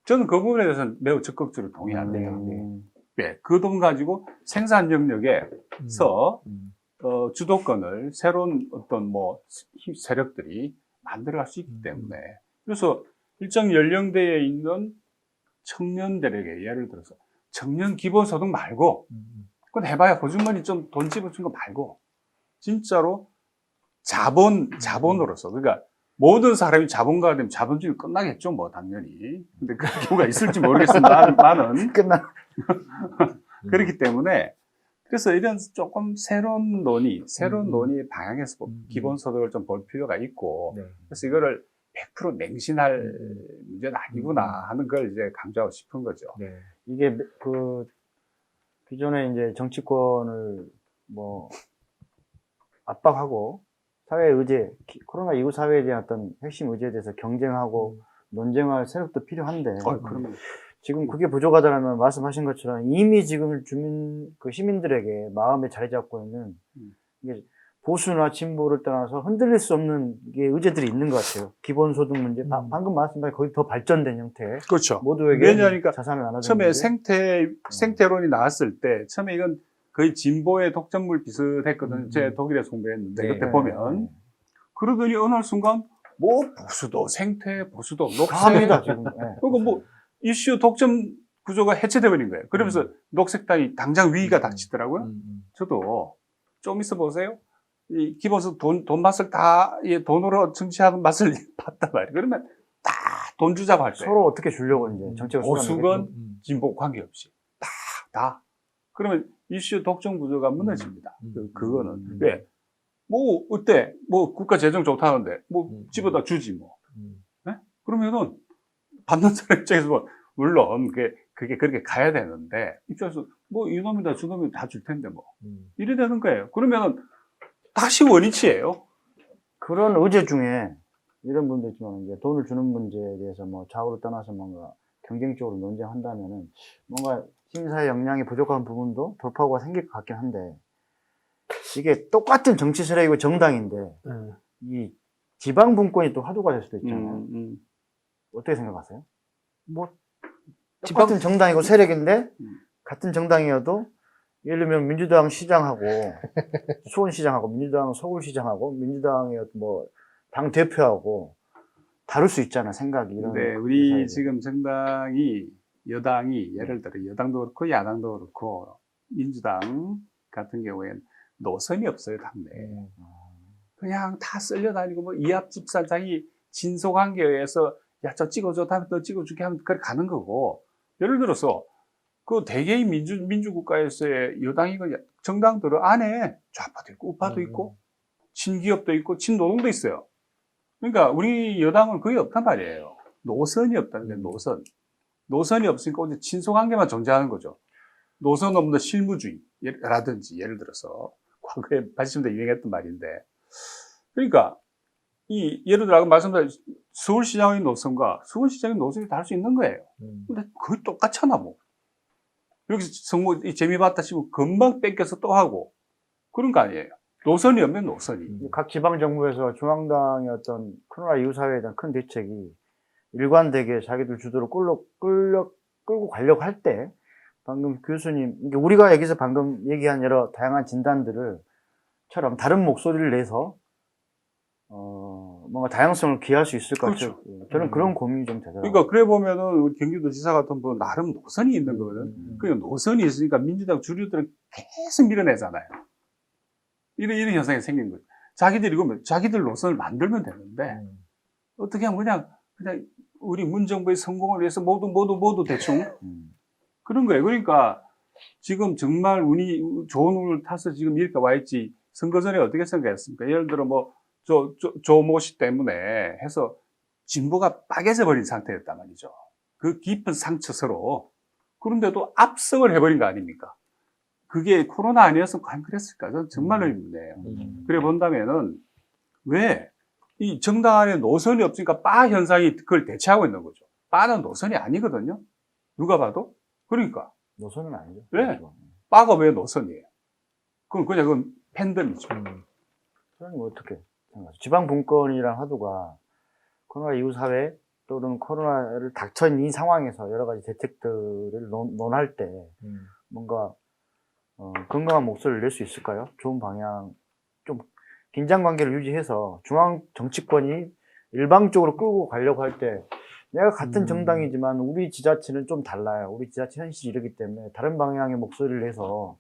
저는 그 부분에 대해서는 매우 적극적으로 동의합니다. 네, 그 돈 가지고 생산 영역에서 주도권을 새로운 어떤 세력들이 만들어갈 수 있기 때문에 그래서 일정 연령대에 있는 청년들에게 예를 들어서 청년 기본소득 말고 그건 해봐야 보증금이 좀 돈 집어준 거 말고 진짜로 자본으로서 그러니까 모든 사람이 자본가가 되면 자본주의 끝나겠죠 뭐 당연히 근데 그 경우가 있을지 모르겠습니다만은 그렇기 때문에 그래서 이런 조금 새로운 논의 방향에서 기본소득을 좀 볼 필요가 있고 그래서 이거를 100% 맹신할 문제는 아니구나 하는 걸 이제 강조하고 싶은 거죠. 이게 기존에 이제 정치권을 압박하고 사회 의제, 코로나 이후 사회에 대한 어떤 핵심 의제에 대해서 경쟁하고 논쟁할 세력도 필요한데 그러면 지금 그게 부족하다면 말씀하신 것처럼 이미 지금 시민들에게 마음에 자리 잡고 있는 이게 보수나 진보를 떠나서 흔들릴 수 없는 게 의제들이 있는 것 같아요. 기본소득 문제, 방금 말씀하신 거의 더 발전된 형태. 그렇죠. 모두에게 왜냐하니까 자산을 나눠주는 처음에 문제. 생태론이 나왔을 때 처음에 이건 거의 진보의 독점물 비슷했거든요. 제가 독일에서 공부했는데 네. 그때 보면 그러더니 어느 순간 뭐 보수도 생태, 보수도 녹색 합니다 지금. 네. 그러니까 뭐 이슈 독점 구조가 해체돼 버린 거예요. 그러면서 녹색당이 당장 위기가 닥치더라고요. 저도 좀 있어 보세요. 이 기본서 돈 맛을 다 돈으로 정치하는 맛을 봤단 말이에요. 그러면 다 돈 주자고 할 거예요. 서로 어떻게 주려고 이제 정책을 보수건 진보 관계없이 다. 그러면 이슈 독점 구조가 무너집니다. 그거는 왜? 뭐 어때? 뭐 국가 재정 좋다는데 뭐 집어다 주지 뭐. 네? 그러면은 받는 사람 입장에서 뭐 물론 그게 그렇게 가야 되는데 입장에서 뭐 이놈이다 저놈이다 다 줄 텐데 뭐 이래 되는 거예요. 그러면은 다시 원위치예요. 그런 의제 중에 이런 분도 있지만 이제 돈을 주는 문제에 대해서 뭐 좌우를 떠나서 뭔가 경쟁적으로 논쟁한다면은 뭔가 시민사회 역량이 부족한 부분도 돌파구가 생길 것 같긴 한데 이게 똑같은 정치 세력이고 정당인데 이 지방 분권이 또 화두가 될 수도 있잖아요. 어떻게 생각하세요? 뭐 똑같은 정당이고 세력인데 같은 정당이어도 예를 들면 민주당 시장하고 수원시장하고 민주당 서울시장하고 민주당의 뭐 당 대표하고 다를 수 있잖아 생각이. 이런 네, 우리 지금 정당이 여당이 예를 들어 여당도 그렇고 야당도 그렇고 민주당 같은 경우에는 노선이 없어요 당내에. 그냥 다 쓸려다니고 뭐 이합집산 자기 진소관계에 의해서 야 저 찍어줘 다음에 또 찍어줄게 하면 그렇게 가는 거고. 예를 들어서 그 대개의 민주국가에서의 여당이건 정당들은 안에 좌파도 있고 우파도 있고 친기업도 있고 친노동도 있어요. 그러니까 우리 여당은 거의 없단 말이에요. 노선이 없다는 게 노선이 없으니까 오늘 친소관계만 존재하는 거죠. 노선 없는 실무주의라든지 예를 들어서 과거에 80년대 유행했던 말인데 그러니까 예를 들어 아까 말씀드린 서울시장의 노선과 수원시장의 노선이 다를 수 있는 거예요. 근데 거의 똑같잖아 뭐. 여기서 정모 재미 봤다 싶으면 금방 뺏겨서 또 하고 그런 거 아니에요. 노선이 없는 노선이. 각 지방 정부에서 중앙당의 어떤 코로나 이후 사회에 대한 큰 대책이 일관되게 자기들 주도로 끌고 가려고 할 때 방금 교수님 우리가 여기서 방금 얘기한 여러 다양한 진단들을처럼 다른 목소리를 내서 뭔가 다양성을 기할 수 있을 것 같아요. 저는 그런 고민이 좀 되더라고요. 그러니까 그래 보면은 우리 경기도지사 같은 분 나름 노선이 있는 거거든. 그 노선이 있으니까 민주당 주류들은 계속 밀어내잖아요. 이런 현상이 생긴 거죠. 자기들이 그러면 자기들 노선을 만들면 되는데 어떻게 하면 그냥 우리 문정부의 성공을 위해서 모두 대충 그런 거예요. 그러니까 지금 정말 운이 좋은 운을 타서 지금 이렇게 와 있지. 선거 전에 어떻게 생각했습니까? 예를 들어 뭐 조모 씨 때문에 해서 진보가 빠개져 버린 상태였단 말이죠. 그 깊은 상처서로. 그런데도 압승을 해버린 거 아닙니까? 그게 코로나 아니었으면 과연 그랬을까? 저는 정말 의문이에요. 그래 본다면은 왜 이 정당 안에 노선이 없으니까 빠 현상이 그걸 대체하고 있는 거죠. 빠는 노선이 아니거든요. 누가 봐도. 그러니까. 노선은 아니죠. 왜? 빠가 왜 노선이에요? 그건 팬덤이죠. 저는 어떻게 생각하세요? 지방 분권이란 화두가 코로나 이후 사회 또는 코로나를 닥쳐있는 이 상황에서 여러 가지 대책들을 논할 때 뭔가 건강한 목소리를 낼 수 있을까요? 좋은 방향, 좀 긴장 관계를 유지해서 중앙 정치권이 일방적으로 끌고 가려고 할 때 내가 같은 정당이지만 우리 지자체는 좀 달라요. 우리 지자체 현실이 이러기 때문에 다른 방향의 목소리를 내서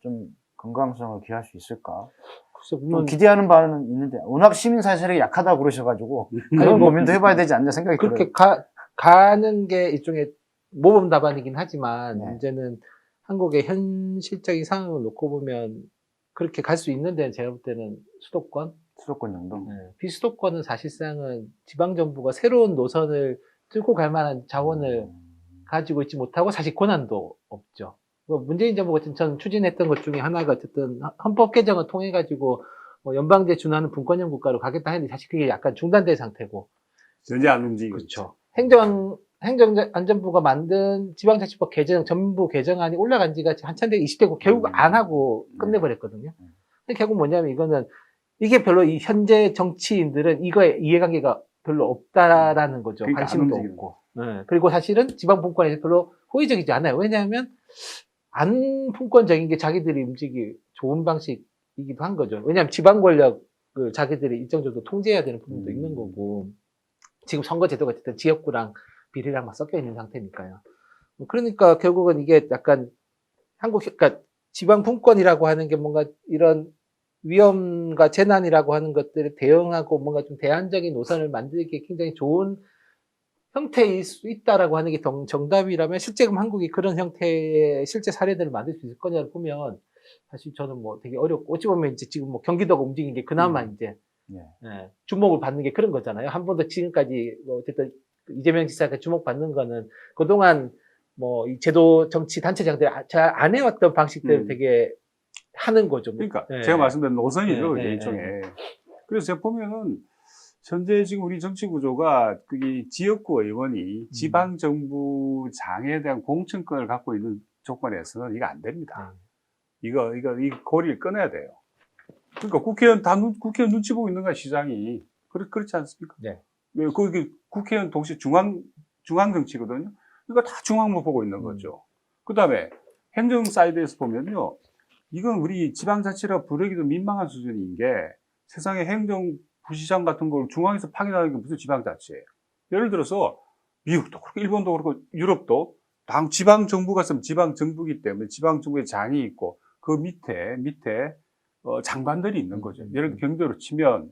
좀 건강성을 기할 수 있을까? 좀 기대하는 바는 있는데 워낙 시민사회 세력이 약하다고 그러셔가지고 그런 고민도 해봐야 되지 않냐 생각이 들어요. 그렇게 가는 게 일종의 모범 답안이긴 하지만 문제는 한국의 현실적인 상황을 놓고 보면 그렇게 갈 수 있는 데는 제가 볼 때는 수도권 정도. 비수도권은 사실상은 지방정부가 새로운 노선을 뚫고 갈 만한 자원을 가지고 있지 못하고 사실 권한도 없죠. 문재인 정부 같은 저는 추진했던 것 중에 하나가 어쨌든 헌법 개정을 통해 가지고 뭐 연방제 준하는 분권형 국가로 가겠다 했는데 사실 그게 약간 중단된 상태고. 전혀 안 움직이고 그렇죠. 행정안전부가 만든 지방자치법 개정, 전부 개정안이 올라간 지가 한참 되고 20대고 결국 안 하고 끝내버렸거든요. 근데 결국 뭐냐면 이거는 이게 별로 이 현재 정치인들은 이거에 이해관계가 별로 없다라는 거죠. 그러니까 안 관심도 움직이는 없고. 네. 그리고 사실은 지방분권에서 별로 호의적이지 않아요. 왜냐하면 안 분권적인 게 자기들이 움직이기 좋은 방식이기도 한 거죠. 왜냐하면 지방 권력을 자기들이 일정 정도 통제해야 되는 부분도 있는 거고, 지금 선거제도가 어쨌든 지역구랑 비례랑 막 섞여 있는 상태니까요. 그러니까 결국은 이게 약간 그러니까 지방 분권이라고 하는 게 뭔가 이런 위험과 재난이라고 하는 것들에 대응하고 뭔가 좀 대안적인 노선을 만들기 굉장히 좋은 형태일 수 있다라고 하는 게 정답이라면 실제 그럼 한국이 그런 형태의 실제 사례들을 만들 수 있을 거냐를 보면 사실 저는 뭐 되게 어렵고 어찌 보면 이제 지금 뭐 경기도가 움직인 게 그나마 이제 주목을 받는 게 그런 거잖아요. 한 번도 지금까지 뭐 어쨌든 이재명 지사가 주목받는 거는 그동안 뭐 이 제도 정치 단체장들이 잘 안 해왔던 방식들을 되게 하는 거죠. 그러니까 제가 말씀드린 노선이죠, 네, 일종의. 그래서 제가 보면은 현재 지금 우리 정치 구조가 그게 지역구 의원이 지방 정부장에 대한 공천권을 갖고 있는 조건에서는 이거 안 됩니다. 이 고리를 끊어야 돼요. 그러니까 국회의원 눈치 보고 있는 거야, 시장이. 그렇지 않습니까? 네. 왜, 국회의원 동시에 중앙 정치거든요. 그러니까 다 중앙만 보고 있는 거죠. 그 다음에 행정 사이드에서 보면요. 이건 우리 지방자치라 부르기도 민망한 수준인 게 세상에 행정부시장 같은 걸 중앙에서 파견하는 게 무슨 지방자치예요. 예를 들어서 미국도 그렇고 일본도 그렇고 유럽도 지방정부가 있으면 지방정부이기 때문에 지방정부에 장이 있고 그 밑에 장관들이 있는 거죠. 예를 들어 경제로 치면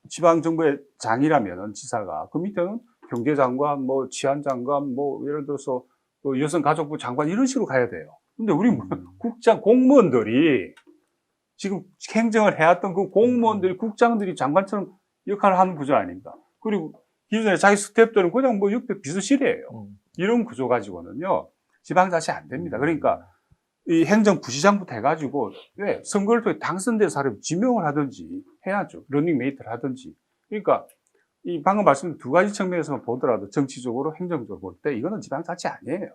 지방정부의 장이라면 지사가 그 밑에는 경제장관, 뭐 치안장관, 뭐 예를 들어서 여성가족부 장관 이런 식으로 가야 돼요. 근데 우리 국장 공무원들이 지금 행정을 해왔던 그 공무원들이 국장들이 장관처럼 역할을 하는 구조 아닙니까? 그리고 기존에 자기 스태프들은 그냥 뭐 옆에 비서실이에요. 이런 구조 가지고는요 지방자치 안 됩니다. 그러니까 이 행정부시장부터 해가지고 왜 선거를 통해 당선된 사람을 지명을 하든지 해야죠. 러닝메이트를 하든지. 그러니까 이 방금 말씀드린 두 가지 측면에서 보더라도 정치적으로 행정적으로 볼 때 이거는 지방자치 아니에요.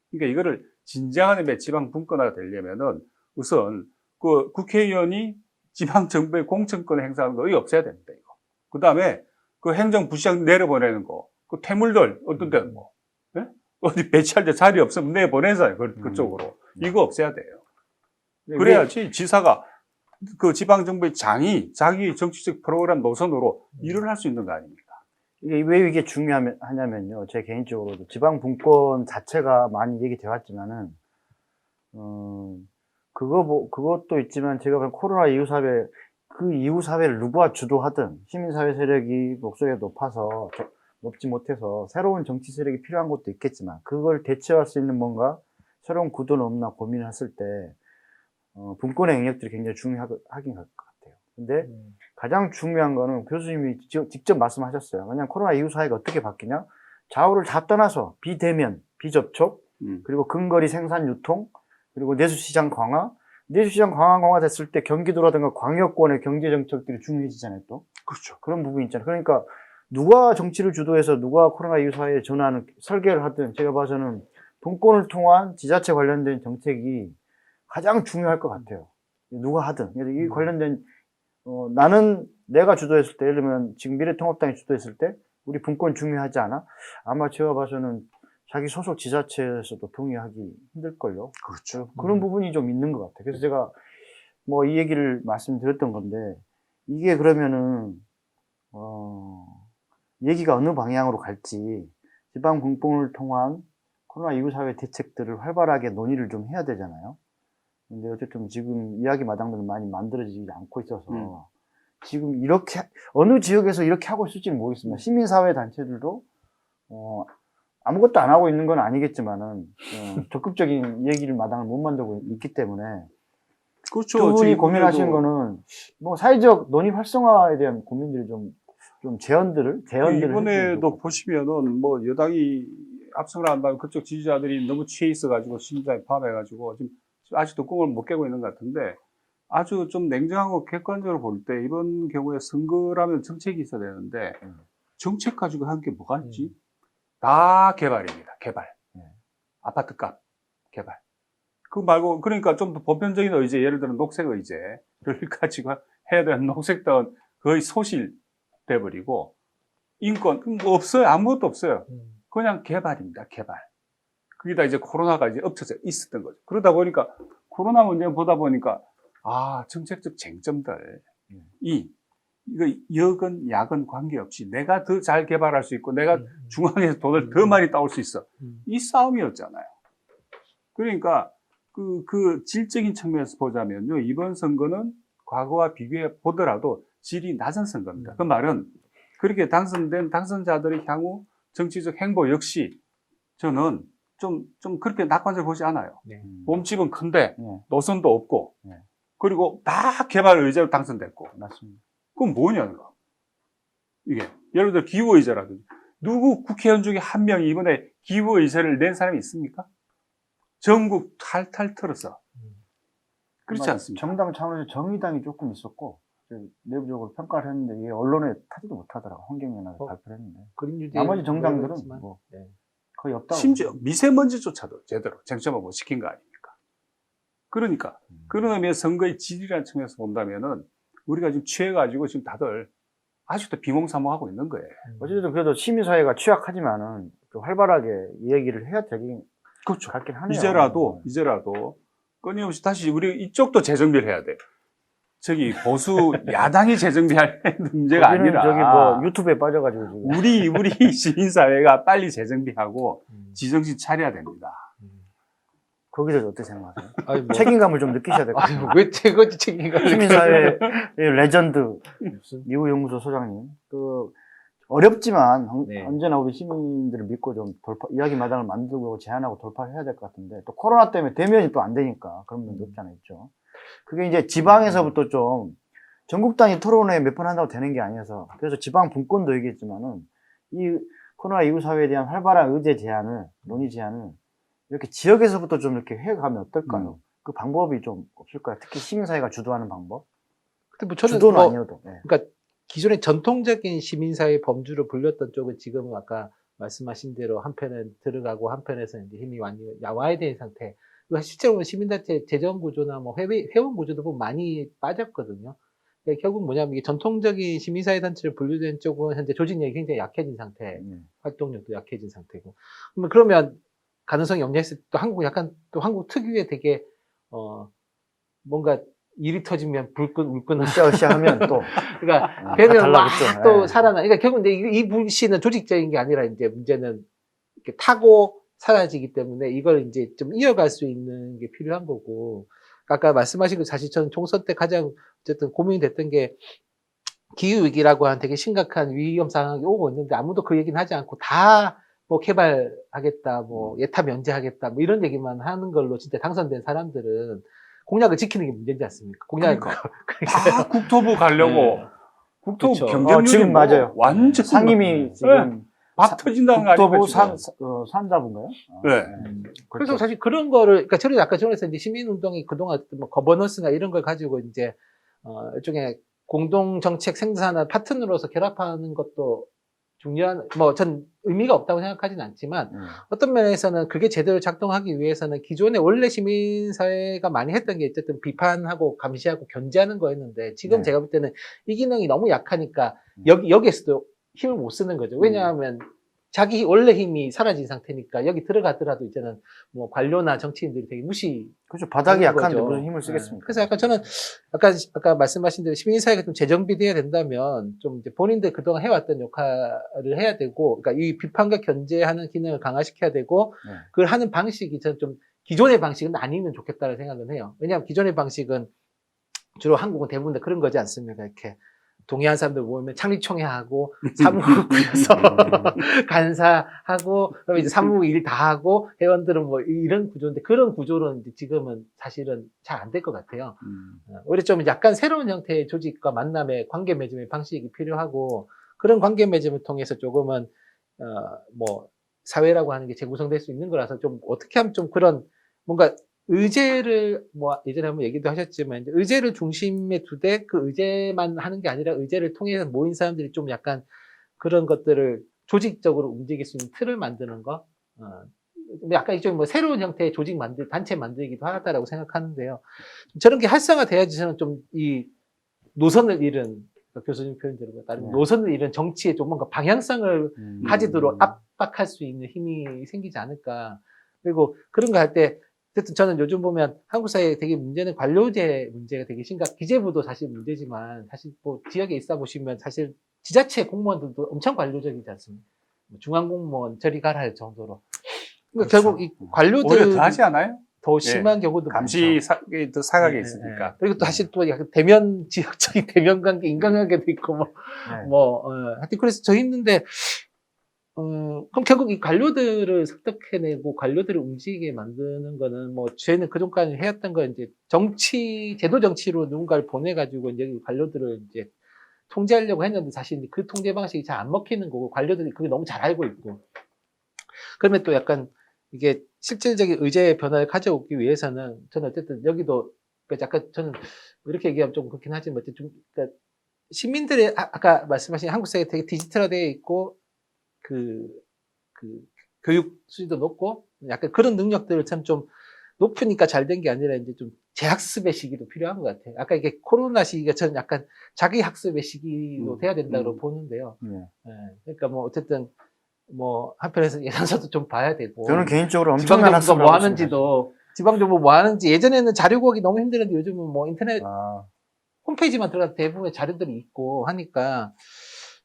그러니까 이거를 진정한 의미의 지방 분권화가 되려면은 우선 그 국회의원이 지방정부의 공천권을 행사하는 거 없애야 됩니다. 이거. 그 다음에 그 행정부시장 내려보내는 거, 그 퇴물들 어떤 데는 뭐 어디 배치할 때 자리 없으면 내보내잖아요. 그쪽으로. 이거 없애야 돼요. 그래야지 지사가 그 지방정부의 장이 자기 정치적 프로그램 노선으로 일을 할 수 있는 거 아닙니까? 이게 왜 이게 중요하냐면요. 제 개인적으로도 지방 분권 자체가 많이 얘기되어 왔지만은, 그것도 있지만 제가 본 코로나 이후 사회, 그 이후 사회를 누가 주도하든 시민사회 세력이 목소리가 높지 못해서 새로운 정치 세력이 필요한 것도 있겠지만 그걸 대체할 수 있는 뭔가 새로운 구도는 없나 고민을 했을 때 분권의 영역들이 굉장히 중요하긴 할 것 같아요. 근데 가장 중요한 거는 교수님이 직접 말씀하셨어요. 그냥 코로나 이후 사회가 어떻게 바뀌냐? 좌우를 다 떠나서 비대면, 비접촉, 그리고 근거리 생산 유통, 그리고 내수시장 강화. 내수시장 강화 됐을 때 경기도라든가 광역권의 경제 정책들이 중요해지잖아요, 또. 그렇죠. 그런 부분이 있잖아요. 그러니까 누가 정치를 주도해서 누가 코로나 이후 사회에 전환을 설계를 하든 제가 봐서는 분권을 통한 지자체 관련된 정책이 가장 중요할 것 같아요. 누가 하든. 이 관련된 나는 내가 주도했을 때, 예를 들면 지금 미래통합당이 주도했을 때 우리 분권 중요하지 않아? 아마 제가 봐서는 자기 소속 지자체에서도 동의하기 힘들걸요. 그렇죠. 그런 부분이 좀 있는 것 같아요. 그래서 제가 뭐 이 얘기를 말씀드렸던 건데, 이게 그러면은, 얘기가 어느 방향으로 갈지, 지방 분권을 통한 코로나 이후 사회 대책들을 활발하게 논의를 좀 해야 되잖아요. 근데 어쨌든 지금 이야기 마당들은 많이 만들어지지 않고 있어서, 지금 이렇게, 어느 지역에서 이렇게 하고 있을지는 모르겠습니다. 시민사회 단체들도, 아무것도 안 하고 있는 건 아니겠지만은, 적극적인 얘기를 마당을 못 만들고 있기 때문에, 그렇죠. 두 분이 고민하시는 거는, 뭐, 사회적 논의 활성화에 대한 고민들이 제안들을 이번에도 보시면은 뭐 여당이 압승을 한다면 그쪽 지지자들이 너무 취해 있어가지고 심장이 파해가지고 지금 아직도 꿈을 못 깨고 있는 것 같은데 아주 좀 냉정하고 객관적으로 볼 때 이번 경우에 선거라면 정책이 있어야 되는데 정책 가지고 한 게 뭐가 있지? 다 개발입니다. 개발. 아파트값 개발. 그거 말고 그러니까 좀 더 보편적인 의제, 예를 들어 녹색 의제를 가지고 해야 되는 녹색당은 거의 소실돼 버리고 인권 뭐 없어요. 아무것도 없어요. 그냥 개발입니다. 개발. 거기다 이제 코로나가 이제 엎쳐져 있었던 거죠. 그러다 보니까 코로나 문제 보다 보니까 정책적 쟁점들 이거 여건 야건 관계없이 내가 더 잘 개발할 수 있고 내가 중앙에서 돈을 더 많이 따올 수 있어. 이 싸움이었잖아요. 그러니까 그 질적인 측면에서 보자면요. 이번 선거는 과거와 비교해 보더라도 질이 낮은 선거입니다. 그 말은 그렇게 당선된 당선자들의 향후 정치적 행보 역시 저는 좀 그렇게 낙관적으로 보지 않아요. 몸집은 큰데 노선도 없고 그리고 다 개발 의제로 당선됐고. 맞습니다. 그건 뭐냐가 이게 예를 들어 기후 의제라든지 누구 국회의원 중에 한 명이 이번에 기후 의제를 낸 사람이 있습니까? 전국 탈탈 털어서 그렇지 않습니까? 정당 차원에서 정의당이 조금 있었고 내부적으로 평가를 했는데 이게 언론에 타지도 못하더라고. 환경연합에 발표를 했는데 나머지 정당들은 뭐 거의 없다고. 심지어 미세먼지조차도 제대로 쟁점을 못 시킨 거 아닙니까? 그러니까 그런 의미에서 선거의 질이라는 측면에서 본다면은 우리가 지금 취해가지고 지금 다들 아직도 비몽사몽하고 있는 거예요. 어쨌든 그래도 시민사회가 취약하지만은 좀 활발하게 이야기를 해야 되긴 그렇죠. 같긴 하네요. 이제라도 끊임없이 다시 우리 이쪽도 재정비를 해야 돼. 저기 보수 야당이 재정비할 문제가 아니라 저기 뭐 유튜브에 빠져가지고 지금. 우리 시민사회가 빨리 재정비하고 지정신 차려야 됩니다. 거기서 어떻게 생각하세요? 아니, 뭐, 책임감을 좀 느끼셔야 될 것 같아요. 왜 제거지 책임감을 시민사회 레전드 이후연구소 소장님, 어렵지만 네. 언제나 우리 시민들을 믿고 좀 이야기 마당을 만들고 제안하고 돌파해야 될 것 같은데 또 코로나 때문에 대면이 또 안 되니까 그런 분도 없지 않아 있죠. 그게 이제 지방에서부터 좀 전국 단위 토론회 몇 번 한다고 되는 게 아니어서 그래서 지방 분권도 얘기했지만은 이 코로나 이후 사회에 대한 활발한 의제 제안을 논의 제안을 이렇게 지역에서부터 좀 이렇게 해가면 어떨까요? 그 방법이 좀 없을까요? 특히 시민사회가 주도하는 방법? 근데 뭐 저는 주도는 뭐, 아니어도. 네. 그러니까 기존의 전통적인 시민사회 범주로 불렸던 쪽은 지금은 아까 말씀하신 대로 한편은 들어가고 한편에서는 이제 힘이 와야 되는 상태. 실제로 시민단체 재정 구조나 뭐 회원 구조도 보면 많이 빠졌거든요. 그러니까 결국 뭐냐면 이게 전통적인 시민사회 단체를 분류된 쪽은 현재 조직력이 굉장히 약해진 상태, 활동력도 약해진 상태고. 그러면 가능성이 없냐했을 때 또 한국 약간 또 한국 특유의 되게 뭔가 일이 터지면 울끈 으쌰으쌰 하면 또 그러니까 배면 막 또 네. 살아나. 그러니까 결국 근데 이 불씨는 조직적인 게 아니라 이제 문제는 이렇게 타고 사라지기 때문에 이걸 이제 좀 이어갈 수 있는 게 필요한 거고. 아까 말씀하신 거 사실 저는 총선 때 가장 어쨌든 고민이 됐던 게 기후 위기라고 하는 되게 심각한 위험 상황이 오고 있는데 아무도 그 얘기는 하지 않고 다 뭐 개발하겠다, 뭐 예타 면제하겠다, 뭐 이런 얘기만 하는 걸로 진짜 당선된 사람들은 공약을 지키는 게 문제지 않습니까? 공약 다 국토부 가려고 네. 국토부 그쵸. 경쟁률이 지금 뭐 맞아요. 완전 상임위 지금 막 터진다는 거 아닙니까? 국토부 산자부인가요? 네. 그래서 사실 그런 거를, 그러니까 저는 아까 전에서 이제 시민운동이 그동안 뭐 거버넌스나 이런 걸 가지고 이제, 일종의 공동정책 생산한 파트너로서 결합하는 것도 중요한, 뭐 전 의미가 없다고 생각하진 않지만, 어떤 면에서는 그게 제대로 작동하기 위해서는 기존에 원래 시민사회가 많이 했던 게 어쨌든 비판하고 감시하고 견제하는 거였는데, 지금 네. 제가 볼 때는 이 기능이 너무 약하니까, 여기에서도 힘을 못 쓰는 거죠. 왜냐하면, 자기 원래 힘이 사라진 상태니까 여기 들어가더라도 이제는 뭐 관료나 정치인들이 되게 그렇죠. 바닥이 약한데 거죠. 무슨 힘을 쓰겠습니까? 그래서 약간 저는 아까 말씀하신 대로 시민사회가 좀 재정비돼야 된다면 좀 이제 본인들 그동안 해왔던 역할을 해야 되고, 그러니까 이 비판과 견제하는 기능을 강화시켜야 되고, 그걸 하는 방식이 저는 좀 기존의 방식은 아니면 좋겠다는 생각은 해요. 왜냐하면 기존의 방식은 주로 한국은 대부분 다 그런 거지 않습니까? 이렇게 동의한 사람들 모이면 창립총회하고 사무국 꾸려서 간사하고 그다음에 이제 사무국 일 다 하고 회원들은 뭐 이런 구조인데 그런 구조로는 이제 지금은 사실은 잘 안 될 것 같아요. 오히려 좀 약간 새로운 형태의 조직과 만남의 관계 맺음의 방식이 필요하고 그런 관계 맺음을 통해서 조금은 뭐 사회라고 하는 게 재구성될 수 있는 거라서 좀 어떻게 하면 좀 그런 뭔가 의제를 뭐 예전에 한번 얘기도 하셨지만 이제 의제를 중심에 두되 그 의제만 하는 게 아니라 의제를 통해서 모인 사람들이 좀 약간 그런 것들을 조직적으로 움직일 수 있는 틀을 만드는 거. 근데 약간 이좀 뭐 새로운 형태의 조직 단체 만들기도 하다라고 생각하는데요. 저런 게 활성화돼야지 저는 좀 이 노선을 잃은 교수님 표현대로 다른 네. 노선을 잃은 정치에 좀 뭔가 방향성을 가지도록 압박할 수 있는 힘이 생기지 않을까. 그리고 그런 거 할 때 어쨌든 저는 요즘 보면 한국 사회에 되게 문제는 관료제 문제가 되게 기재부도 사실 문제지만 사실 뭐 지역에 있어 보시면 사실 지자체 공무원들도 엄청 관료적이지 않습니까? 뭐 중앙공무원 저리 가라 할 정도로. 그러니까 그렇죠. 결국 이 관료들 오히려 더 하지 않아요? 더 심한 경우도 감시 많죠. 더 사각에 예, 있으니까. 예. 그리고 또 사실 또 약간 대면 지역적인 대면 관계, 인간관계도 있고 네. 하여튼 그래서 저 있는데 그럼 결국 이 관료들을 습득해내고 관료들을 움직이게 만드는 거는 뭐 저희는 그전까지 해왔던 건 이제 제도 정치로 누군가를 보내가지고 이제 이 관료들을 이제 통제하려고 했는데 사실 이제 그 통제 방식이 잘 안 먹히는 거고 관료들이 그게 너무 잘 알고 있고 그러면 또 약간 이게 실질적인 의제의 변화를 가져오기 위해서는 저는 어쨌든 여기도 그러니까 약간 저는 이렇게 얘기하면 좀 그렇긴 하지만 어쨌든 좀 그러니까 시민들의 아까 말씀하신 한국 사회가 되게 디지털화되어 있고 그 교육 수준도 높고 약간 그런 능력들을 참 좀 높으니까 잘 된 게 아니라 이제 좀 재학습의 시기도 필요한 것 같아요. 아까 이게 코로나 시기가 저는 약간 자기 학습의 시기로 돼야 된다고 보는데요. 네. 예, 그러니까 뭐 어쨌든 뭐 한편에서 예산서도 좀 봐야 되고 저는 개인적으로 엄청난 지방정부가 학습을 뭐 하고 하는지도 지방정부 뭐 하는지 예전에는 자료 구하기 너무 힘들었는데 요즘은 뭐 인터넷 있습니다. 아, 홈페이지만 들어가도 대부분의 자료들이 있고 하니까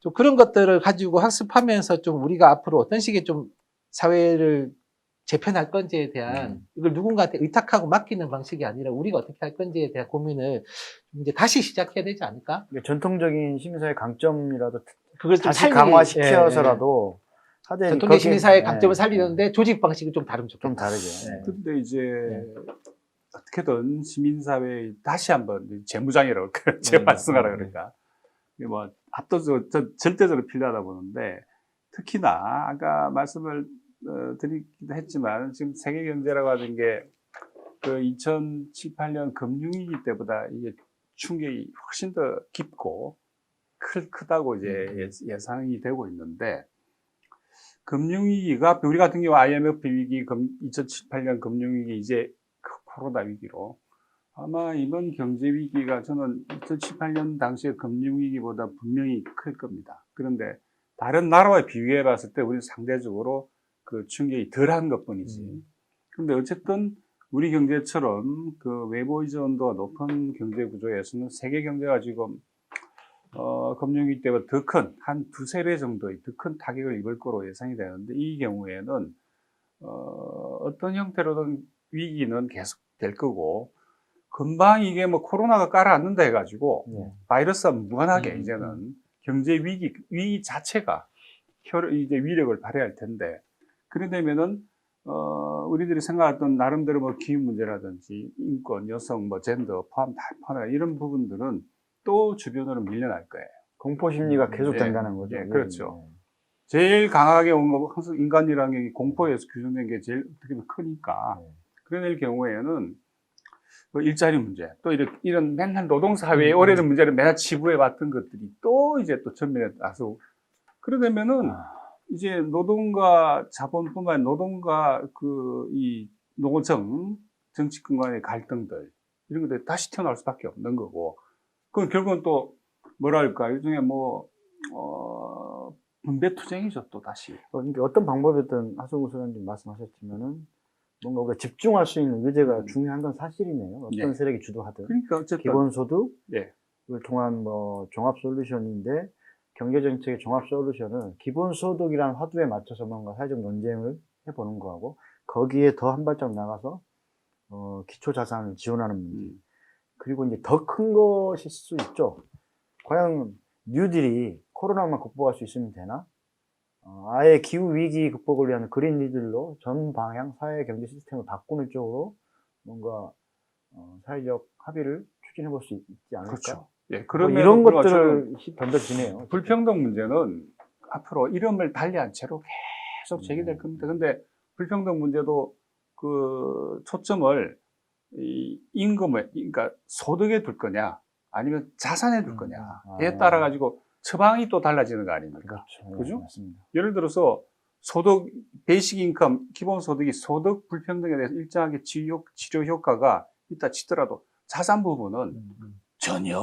좀 그런 것들을 가지고 학습하면서 좀 우리가 앞으로 어떤 식의 좀 사회를 재편할 건지에 대한 이걸 누군가한테 의탁하고 맡기는 방식이 아니라 우리가 어떻게 할 건지에 대한 고민을 이제 다시 시작해야 되지 않을까? 이게 전통적인 시민사회 강점이라도 그걸 좀 다시 살리기, 강화시켜서라도 하되 전통의 거기에, 시민사회의 예, 강점을 살리는데 조직 방식이 좀 다르면 좋겠다. 좀 다르죠. 네. 근데 이제 어떻게든 시민사회 다시 한번 재무장이라고 재활성화라 그러니까 뭐 압도적으로 절대적으로 필요하다 보는데 특히나 아까 말씀을 드리기도 했지만 지금 세계 경제라고 하는 게 그 2007, 8년 금융위기 때보다 이게 충격이 훨씬 더 깊고 크다고 이제 예상이 되고 있는데 금융위기가 우리 같은 경우 IMF 위기, 2007, 8년 금융위기 이제 코로나 위기로 아마 이번 경제위기가 저는 2007, 8년 당시의 금융위기보다 분명히 클 겁니다. 그런데 다른 나라와 비교해 봤을 때 우리는 상대적으로 그 충격이 덜한 것 뿐이지. 그런데 어쨌든 우리 경제처럼 그 외부 의존도가 높은 경제 구조에서는 세계 경제가 지금 금융위기 때보다 더 큰, 한 두세 배 정도의 더 큰 타격을 입을 거로 예상이 되는데 이 경우에는 어떤 형태로든 위기는 계속 될 거고 금방 이게 뭐 코로나가 깔아앉는다 해가지고 바이러스와 무관하게 이제는 경제 위기 자체가 이제 위력을 발휘할 텐데 그래 되면은 우리들이 생각했던 나름대로 뭐 기후 문제라든지 인권, 여성, 뭐 젠더 포함 다 포함해 이런 부분들은 또 주변으로 밀려날 거예요. 공포 심리가 계속 된다는 거죠. 예, 그렇죠. 제일 강하게 온 거 항상 인간이라는 게 공포에서 규정된 게 제일 어떻게 보면 크니까 그럴 경우에는 뭐 일자리 문제 또 이런 맨날 노동사회에 오래된 문제를 맨날 치부해 왔던 것들이 또 이제 또 전면에 나서고 그러려면은 이제 노동과 자본뿐만 아니라 노동과 이 노정 정치권 간의 갈등들 이런 것들이 다시 튀어나올 수밖에 없는 거고 그건 결국은 또 뭐랄까 일종의 분배 투쟁이죠 또 다시. 그러니까 어떤 방법이든 하성우 소장님 말씀하셨지만은 뭔가 우리가 집중할 수 있는 의제가 중요한 건 사실이네요. 어떤 세력이 주도하든. 그러니까 어쨌든 기본소득, 을 통한 뭐 종합 솔루션인데 경제정책의 종합 솔루션은 기본소득이라는 화두에 맞춰서 뭔가 사회적 논쟁을 해보는 거하고 거기에 더 한 발짝 나가서 기초자산을 지원하는 문제. 그리고 이제 더 큰 것일 수 있죠. 과연 뉴딜이 코로나만 극복할 수 있으면 되나? 아예 기후위기 극복을 위한 그린 뉴딜로 전 방향 사회 경제 시스템을 바꾸는 쪽으로 뭔가 사회적 합의를 추진해 볼 수 있지 않을까? 그렇죠. 예, 뭐 이런 것들을 던져지네요. 불평등 문제는 앞으로 이름을 달리한 채로 계속 제기될 겁니다. 근데 불평등 문제도 그 초점을 이 임금을, 그러니까 소득에 둘 거냐, 아니면 자산에 둘 거냐에 아. 따라 가지고 처방이 또 달라지는 거 아닙니까? 그렇죠. 그죠? 네, 맞습니다. 예를 들어서 소득, 베이식 인컴, 기본 소득이 소득 불평등에 대해서 일정하게 치료 효과가 있다 치더라도 자산 부분은 전혀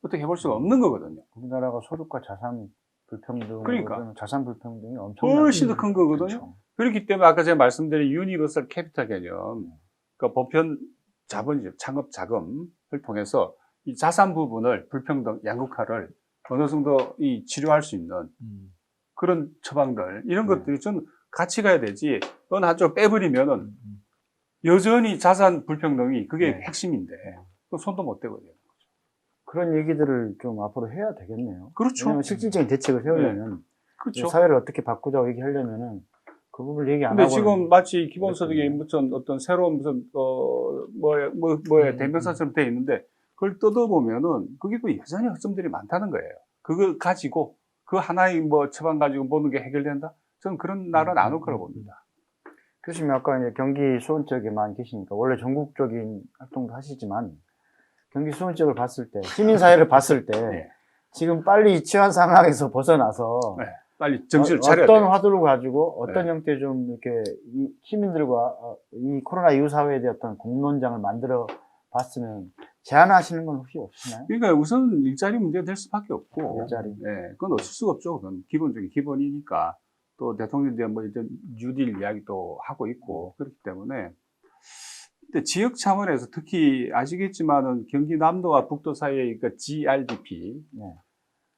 어떻게 해볼 수가 없는 거거든요. 우리나라가 소득과 자산 불평등, 그러니까. 자산 불평등이 엄청 훨씬 더 큰 거거든요. 그렇죠. 그렇기 때문에 아까 제가 말씀드린 유니버설 캐피탈 개념, 그러니까 보편 자본주의, 창업 자금을 통해서 이 자산 부분을 불평등, 양극화를 어느 정도 이 치료할 수 있는 그런 처방들, 이런 것들이 좀 같이 가야 되지. 어느 한쪽 빼버리면은 여전히 자산 불평등이 그게 네. 핵심인데, 또 손도 못 대고 돼요. 그런 얘기들을 좀 앞으로 해야 되겠네요. 그렇죠. 왜냐하면 실질적인 대책을 세우려면 그렇죠. 사회를 어떻게 바꾸자고 얘기하려면은 그 부분을 얘기 안 근데 하고 지금 마치 기본소득에 무슨 어떤 새로운 무슨 대명사처럼 돼 있는데 그걸 뜯어보면은 그게 또 여전히 허점들이 많다는 거예요. 그걸 가지고 그 하나의 뭐 처방 가지고 모든 게 해결된다? 저는 그런 날은 안 올 거라고 봅니다. 교수님 아까 이제 경기 수원 쪽에만 계시니까 원래 전국적인 활동도 하시지만 경기 수원 쪽을 봤을 때 시민사회를 봤을 때 네. 지금 빨리 취한 상황에서 벗어나서 네. 빨리 정신을 어떤 차려야 돼요. 화두를 가지고 어떤 네. 형태 좀 이렇게 이 시민들과 이 코로나 이후 사회에 대한 어떤 공론장을 만들어 봤으면 제안하시는 건 혹시 없으나요? 그러니까 우선 일자리 문제가 될 수밖에 없고, 일자리. 네, 그건 어쩔 수가 없죠. 그건 기본적인 기본이니까. 또 대통령이 뭐 이제 뉴딜 이야기도 하고 있고 그렇기 때문에. 근데 지역 차원에서 특히 아시겠지만은 경기 남도와 북도 사이의 그 GRDP 네.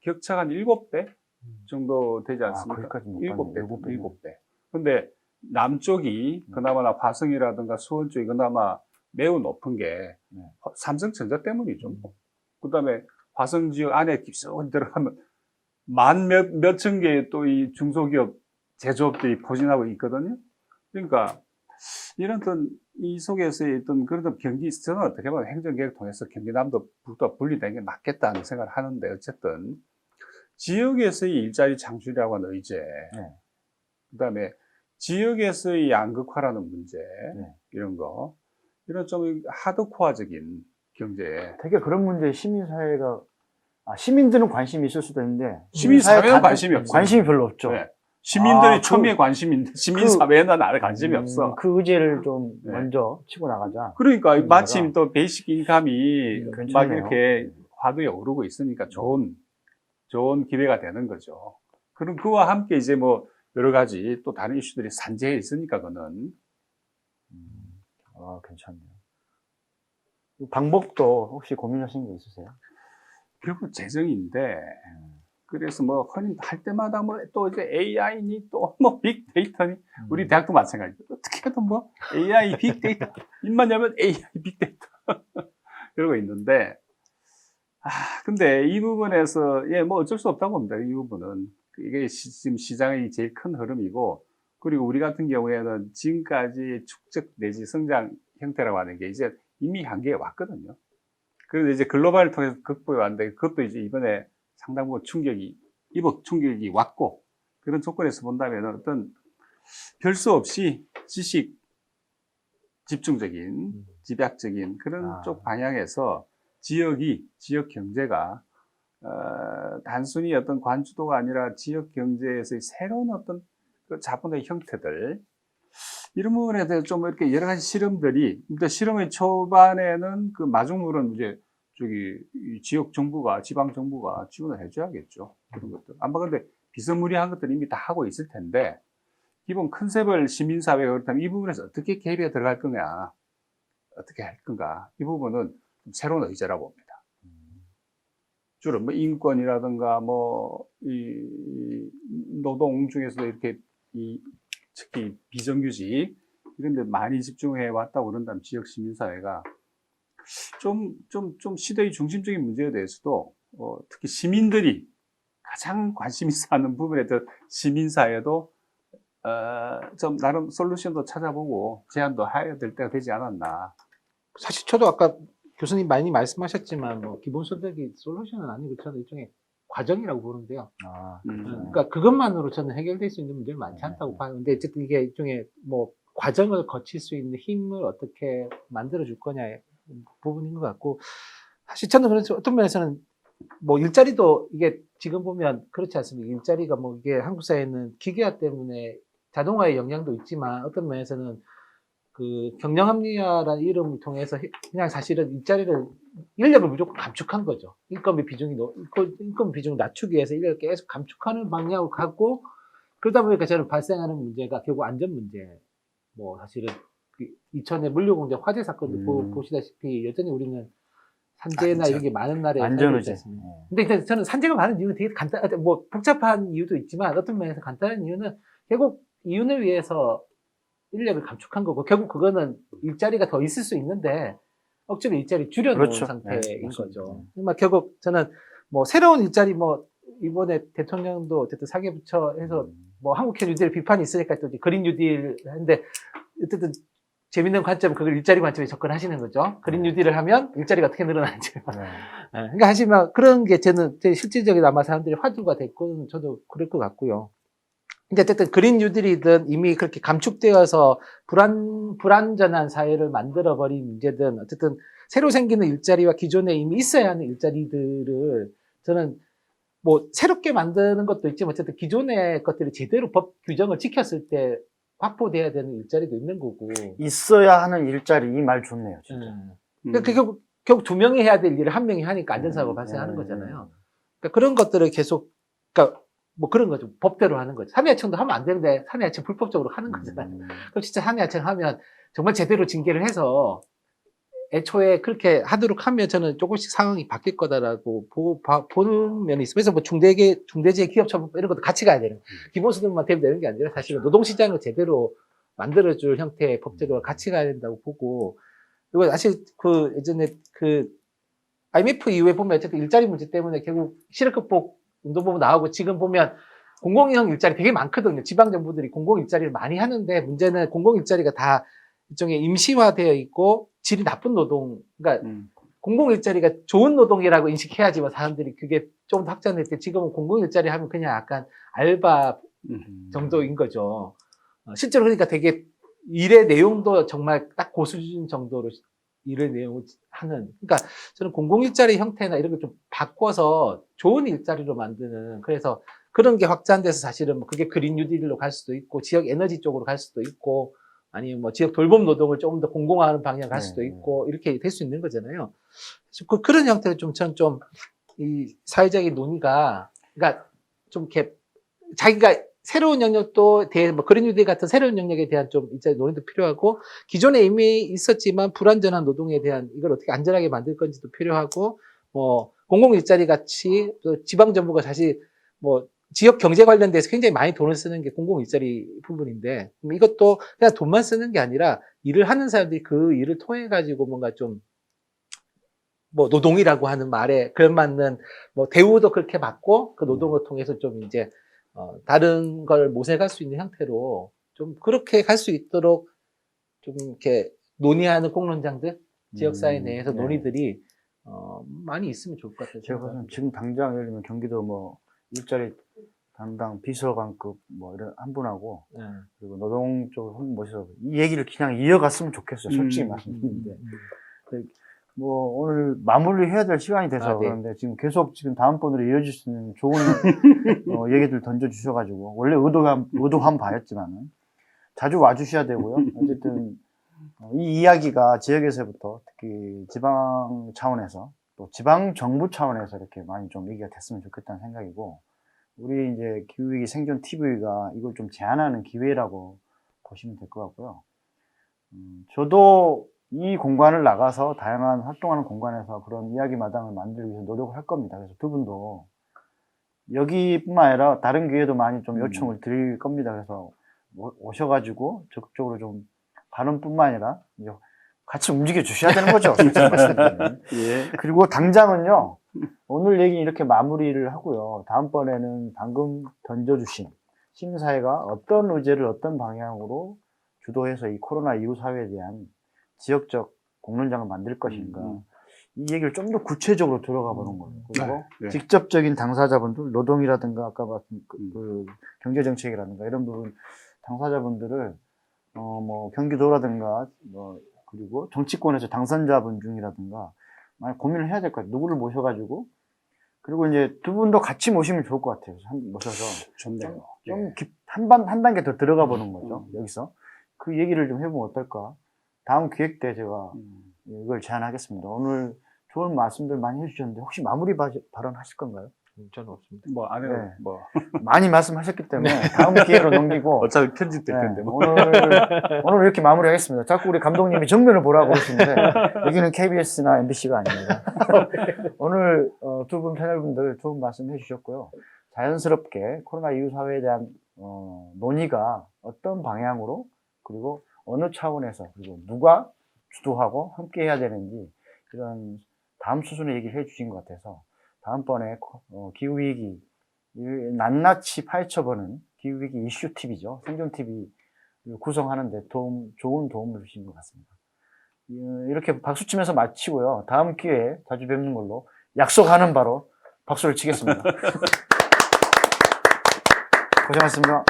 격차가 한 7배 정도 되지 않습니까? 거기까지 못 7배, 봤네요. 7배. 근데 남쪽이 그나마나 화성이라든가 수원 쪽이 그나마 매우 높은 게 네. 삼성전자 때문이죠. 그 다음에 화성 지역 안에 깊숙이 들어가면 몇천 개의 또 이 중소기업 제조업들이 포진하고 있거든요. 그러니까 이런 어떤 이 속에서의 어떤 그런 경기, 저는 어떻게 보면 행정계획을 통해서 경기남도 북도가 분리된 게 맞겠다는 생각을 하는데 어쨌든 지역에서의 일자리 창출이라고 하는 의제, 네. 그 다음에 지역에서의 양극화라는 문제, 네. 이런 거, 이런 좀 하드코어적인 경제. 되게 그런 문제에 시민사회가 시민들은 관심이 있을 수도 있는데 시민사회는 관심이 없어요. 관심이 별로 없죠. 네. 시민들이 그- 처음에 관심인데 시민사회는 아예 관심이 없어. 그 의제를 좀 네. 먼저 치고 나가자. 그러니까 시민사회가. 마침 또 베이식 인감이 막 괜찮네요. 이렇게 화두에 오르고 있으니까 좋은 기회가 되는 거죠. 그럼 그와 함께 이제 뭐 여러 가지 또 다른 이슈들이 산재해 있으니까 그는 괜찮네요. 방법도 혹시 고민하신 게 있으세요? 결국 재정인데 그래서 뭐 흔히 할 때마다 뭐 또 이제 AI니 또 뭐 빅데이터니 우리 대학도 마찬가지죠. 어떻게든 뭐 AI 빅데이터 입만 열면 AI 빅데이터 이러고 있는데 근데 이 부분에서 뭐 어쩔 수 없다고 봅니다. 이 부분은 이게 지금 시장의 제일 큰 흐름이고 그리고 우리 같은 경우에는 지금까지 축적 내지 성장 형태라고 하는 게 이제 이미 한계에 왔거든요. 그래서 이제 글로벌을 통해서 극복해 왔는데 그것도 이제 이번에 상당 부분 충격이 왔고 그런 조건에서 본다면 어떤 별 수 없이 지식 집중적인 집약적인 그런 쪽 방향에서 지역 경제가 단순히 어떤 관주도가 아니라 지역 경제에서의 새로운 어떤 그 자본의 형태들 이런 부분에 대해서 좀 이렇게 여러 가지 실험들이 그러니까 실험의 초반에는 그 마중물은 이제 이 지역 정부가 지방 정부가 지원을 해줘야겠죠. 그런 것들. 아마 근데 비스무리한 것들 이미 다 하고 있을 텐데 기본 컨셉을 시민사회가 그렇다면 이 부분에서 어떻게 개입해 들어갈 거냐, 어떻게 할 건가 이 부분은 좀 새로운 의제라고 봅니다. 주로 뭐 인권이라든가 뭐 이 노동 중에서도 이렇게 특히 비정규직 이런 데 많이 집중해 왔다고 그런다면 지역 시민사회가 좀 시대의 중심적인 문제에 대해서도 특히 시민들이 가장 관심 있어 하는 부분에 대해서 시민사회도 좀 나름 솔루션도 찾아보고 제안도 해야 될 때가 되지 않았나. 사실 저도 아까 교수님 많이 말씀하셨지만 뭐 기본소득이 솔루션은 아니고 저는 일종의 과정이라고 보는데요. 그렇죠. 그러니까 그것만으로 저는 해결될 수 있는 문제는 많지 않다고 봐요. 근데 어쨌든 이게 일종의 뭐 과정을 거칠 수 있는 힘을 어떻게 만들어줄 거냐의 부분인 것 같고, 사실 저는 그래서 어떤 면에서는 뭐 일자리도 이게 지금 보면 그렇지 않습니까? 일자리가 뭐 이게 한국 사회는 기계화 때문에 자동화의 영향도 있지만 어떤 면에서는 그 경영합리화라는 이름을 통해서 그냥 사실은 일자리를 인력을 무조건 감축한 거죠. 인건비 비중을 낮추기 위해서 인력을 계속 감축하는 방향으로 가고, 그러다 보니까 저는 발생하는 문제가 결국 안전 문제. 뭐 사실은 그 2000년 물류공장 화재 사건도 보시다시피 여전히 우리는 산재나 이런 게 많은 나라에 살고 있지 안전의제. 않습니까? 근데 일단 저는 산재가 많은 이유는 되게 뭐 복잡한 이유도 있지만 어떤 면에서 간단한 이유는 결국 이윤을 위해서 인력을 감축한 거고, 결국 그거는 일자리가 더 있을 수 있는데 억지로 일자리 줄여놓은 그렇죠. 상태인 네, 거죠. 결국 저는 뭐 새로운 일자리 뭐 이번에 대통령도 어쨌든 사개부처에서 뭐 한국형 뉴딜 비판이 있으니까 또 이제 그린 뉴딜 했는데, 어쨌든 재밌는 관점, 그걸 일자리 관점에 접근하시는 거죠. 그린 뉴딜을 하면 일자리가 어떻게 늘어나는지. 네. 그러니까 하지만 그런 게 저는 실질적인 아마 사람들이 화두가 됐고, 저도 그럴 것 같고요. 근데 어쨌든 그린 뉴딜이든 이미 그렇게 감축되어서 불안전한 사회를 만들어버린 문제든, 어쨌든 새로 생기는 일자리와 기존에 이미 있어야 하는 일자리들을 저는 뭐 새롭게 만드는 것도 있지만 어쨌든 기존의 것들이 제대로 법 규정을 지켰을 때 확보돼야 되는 일자리도 있는 거고. 있어야 하는 일자리, 이 말 좋네요, 진짜. 그러니까 결국 두 명이 해야 될 일을 한 명이 하니까 안전사고가 발생하는 거잖아요. 그러니까 그런 것들을 계속, 그러니까 뭐 그런 거죠. 법대로 하는 거죠. 산해하청도 하면 안 되는데 산해하청 불법적으로 하는 거잖아요. 그럼 진짜 산해하청 하면 정말 제대로 징계를 해서 애초에 그렇게 하도록 하면 저는 조금씩 상황이 바뀔 거다라고 보는 면이 있어요. 그래서 뭐 중대재해 기업처분 이런 것도 같이 가야 되는 거예요. 기본소득만 되면 되는 게 아니라 사실은 노동시장을 제대로 만들어줄 형태의 법제도가 같이 가야 된다고 보고, 그리고 사실 그 예전에 그 IMF 이후에 보면 어쨌든 일자리 문제 때문에 결국 실업극복 운동본부 나오고, 지금 보면 공공형 일자리 되게 많거든요. 지방정부들이 공공일자리를 많이 하는데, 문제는 공공일자리가 다 일종의 임시화되어 있고 질이 나쁜 노동, 그러니까 공공일자리가 좋은 노동이라고 인식해야지만 사람들이 그게 좀 더 확장될 때, 지금은 공공일자리 하면 그냥 약간 알바 정도인 거죠. 실제로 그러니까 되게 일의 내용도 정말 딱 고수준 정도로 일의 내용을 하는, 그러니까 저는 공공일자리 형태나 이런 걸 좀 바꿔서 좋은 일자리로 만드는, 그래서 그런 게 확장돼서 사실은 뭐 그게 그린 뉴딜로 갈 수도 있고 지역 에너지 쪽으로 갈 수도 있고, 아니면 뭐 지역 돌봄 노동을 조금 더 공공화하는 방향 갈 수도 있고, 이렇게 될 수 있는 거잖아요. 그래서 그런 형태로 저는 좀 이 사회적인 논의가, 그러니까 좀 이렇게 자기가 새로운 영역도 뭐 그린 뉴딜 같은 새로운 영역에 대한 좀 이제 논의도 필요하고, 기존에 이미 있었지만 불안전한 노동에 대한 이걸 어떻게 안전하게 만들 건지도 필요하고, 뭐 공공 일자리 같이 또 지방 정부가 사실 뭐 지역 경제 관련돼서 굉장히 많이 돈을 쓰는 게 공공 일자리 부분인데, 이것도 그냥 돈만 쓰는 게 아니라 일을 하는 사람들이 그 일을 통해 가지고 뭔가 좀 뭐 노동이라고 하는 말에 걸맞는 뭐 대우도 그렇게 받고, 그 노동을 통해서 좀 이제 다른 걸 모색할 수 있는 형태로 좀 그렇게 갈 수 있도록 좀 이렇게 논의하는 공론장들, 지역사회 내에서 논의들이 많이 있으면 좋을 것 같아요. 제가 봐서는 지금 당장 예를 들면 경기도 뭐 일자리 담당 비서관급 뭐 이런 한 분하고 그리고 노동 쪽을 한 분 모셔서 이 얘기를 그냥 이어갔으면 좋겠어요. 솔직히 말씀드리는데 뭐 오늘 마무리해야 될 시간이 돼서 그런데 지금 계속 지금 다음번으로 이어질 수 있는 좋은 얘기들 던져주셔가지고, 원래 의도한 바였지만은 자주 와주셔야 되고요. 어쨌든 이 이야기가 지역에서부터 특히 지방 차원에서 또 지방 정부 차원에서 이렇게 많이 좀 얘기가 됐으면 좋겠다는 생각이고, 우리 이제 기후위기 생존 TV가 이걸 좀 제안하는 기회라고 보시면 될 것 같고요. 저도 이 공간을 나가서 다양한 활동하는 공간에서 그런 이야기 마당을 만들기 위해서 노력을 할 겁니다. 그래서 두 분도 여기뿐만 아니라 다른 기회도 많이 좀 요청을 드릴 겁니다. 그래서 오셔가지고 적극적으로 좀 발언뿐만 아니라 이제 같이 움직여 주셔야 되는 거죠. 솔직히 말씀드리면. 예. 그리고 당장은요, 오늘 얘기 이렇게 마무리를 하고요. 다음번에는 방금 던져주신 시민사회가 어떤 의제를 어떤 방향으로 주도해서 이 코로나 이후 사회에 대한 지역적 공론장을 만들 것인가, 이 얘기를 좀 더 구체적으로 들어가 보는 거예요. 그리고 직접적인 당사자분들, 노동이라든가 아까 말씀 그 경제정책이라든가 이런 부분 당사자분들을 뭐 경기도라든가 뭐 그리고 정치권에서 당선자분 중이라든가 많이 고민을 해야 될 것 같아요. 누구를 모셔가지고 그리고 이제 두 분도 같이 모시면 좋을 것 같아요. 모셔서 좋네요. 좀 한 단계 더 들어가 보는 거죠. 여기서 그 얘기를 좀 해보면 어떨까? 다음 기획 때 제가 이걸 제안하겠습니다. 오늘 좋은 말씀들 많이 해주셨는데 혹시 마무리 발언 하실 건가요? 저는 없습니다. 뭐 안 해요. 네. 뭐 많이 말씀하셨기 때문에 다음 기회로 넘기고 어차피 편집될 네, 텐데 뭐. 오늘 이렇게 마무리하겠습니다. 자꾸 우리 감독님이 정면을 보라고 그러시는데 여기는 KBS나 MBC가 아닙니다. 오늘 두 분 패널분들 좋은 말씀 해주셨고요. 자연스럽게 코로나 이후 사회에 대한 논의가 어떤 방향으로 그리고 어느 차원에서 그리고 누가 주도하고 함께 해야 되는지 이런 다음 수순의 얘기를 해주신 것 같아서 다음번에 기후위기 낱낱이 파헤쳐보는 기후위기 이슈 TV죠. 생존 TV 구성하는데 좋은 도움을 주신 것 같습니다. 이렇게 박수 치면서 마치고요. 다음 기회에 자주 뵙는 걸로 약속하는 바로 박수를 치겠습니다. 고생하셨습니다.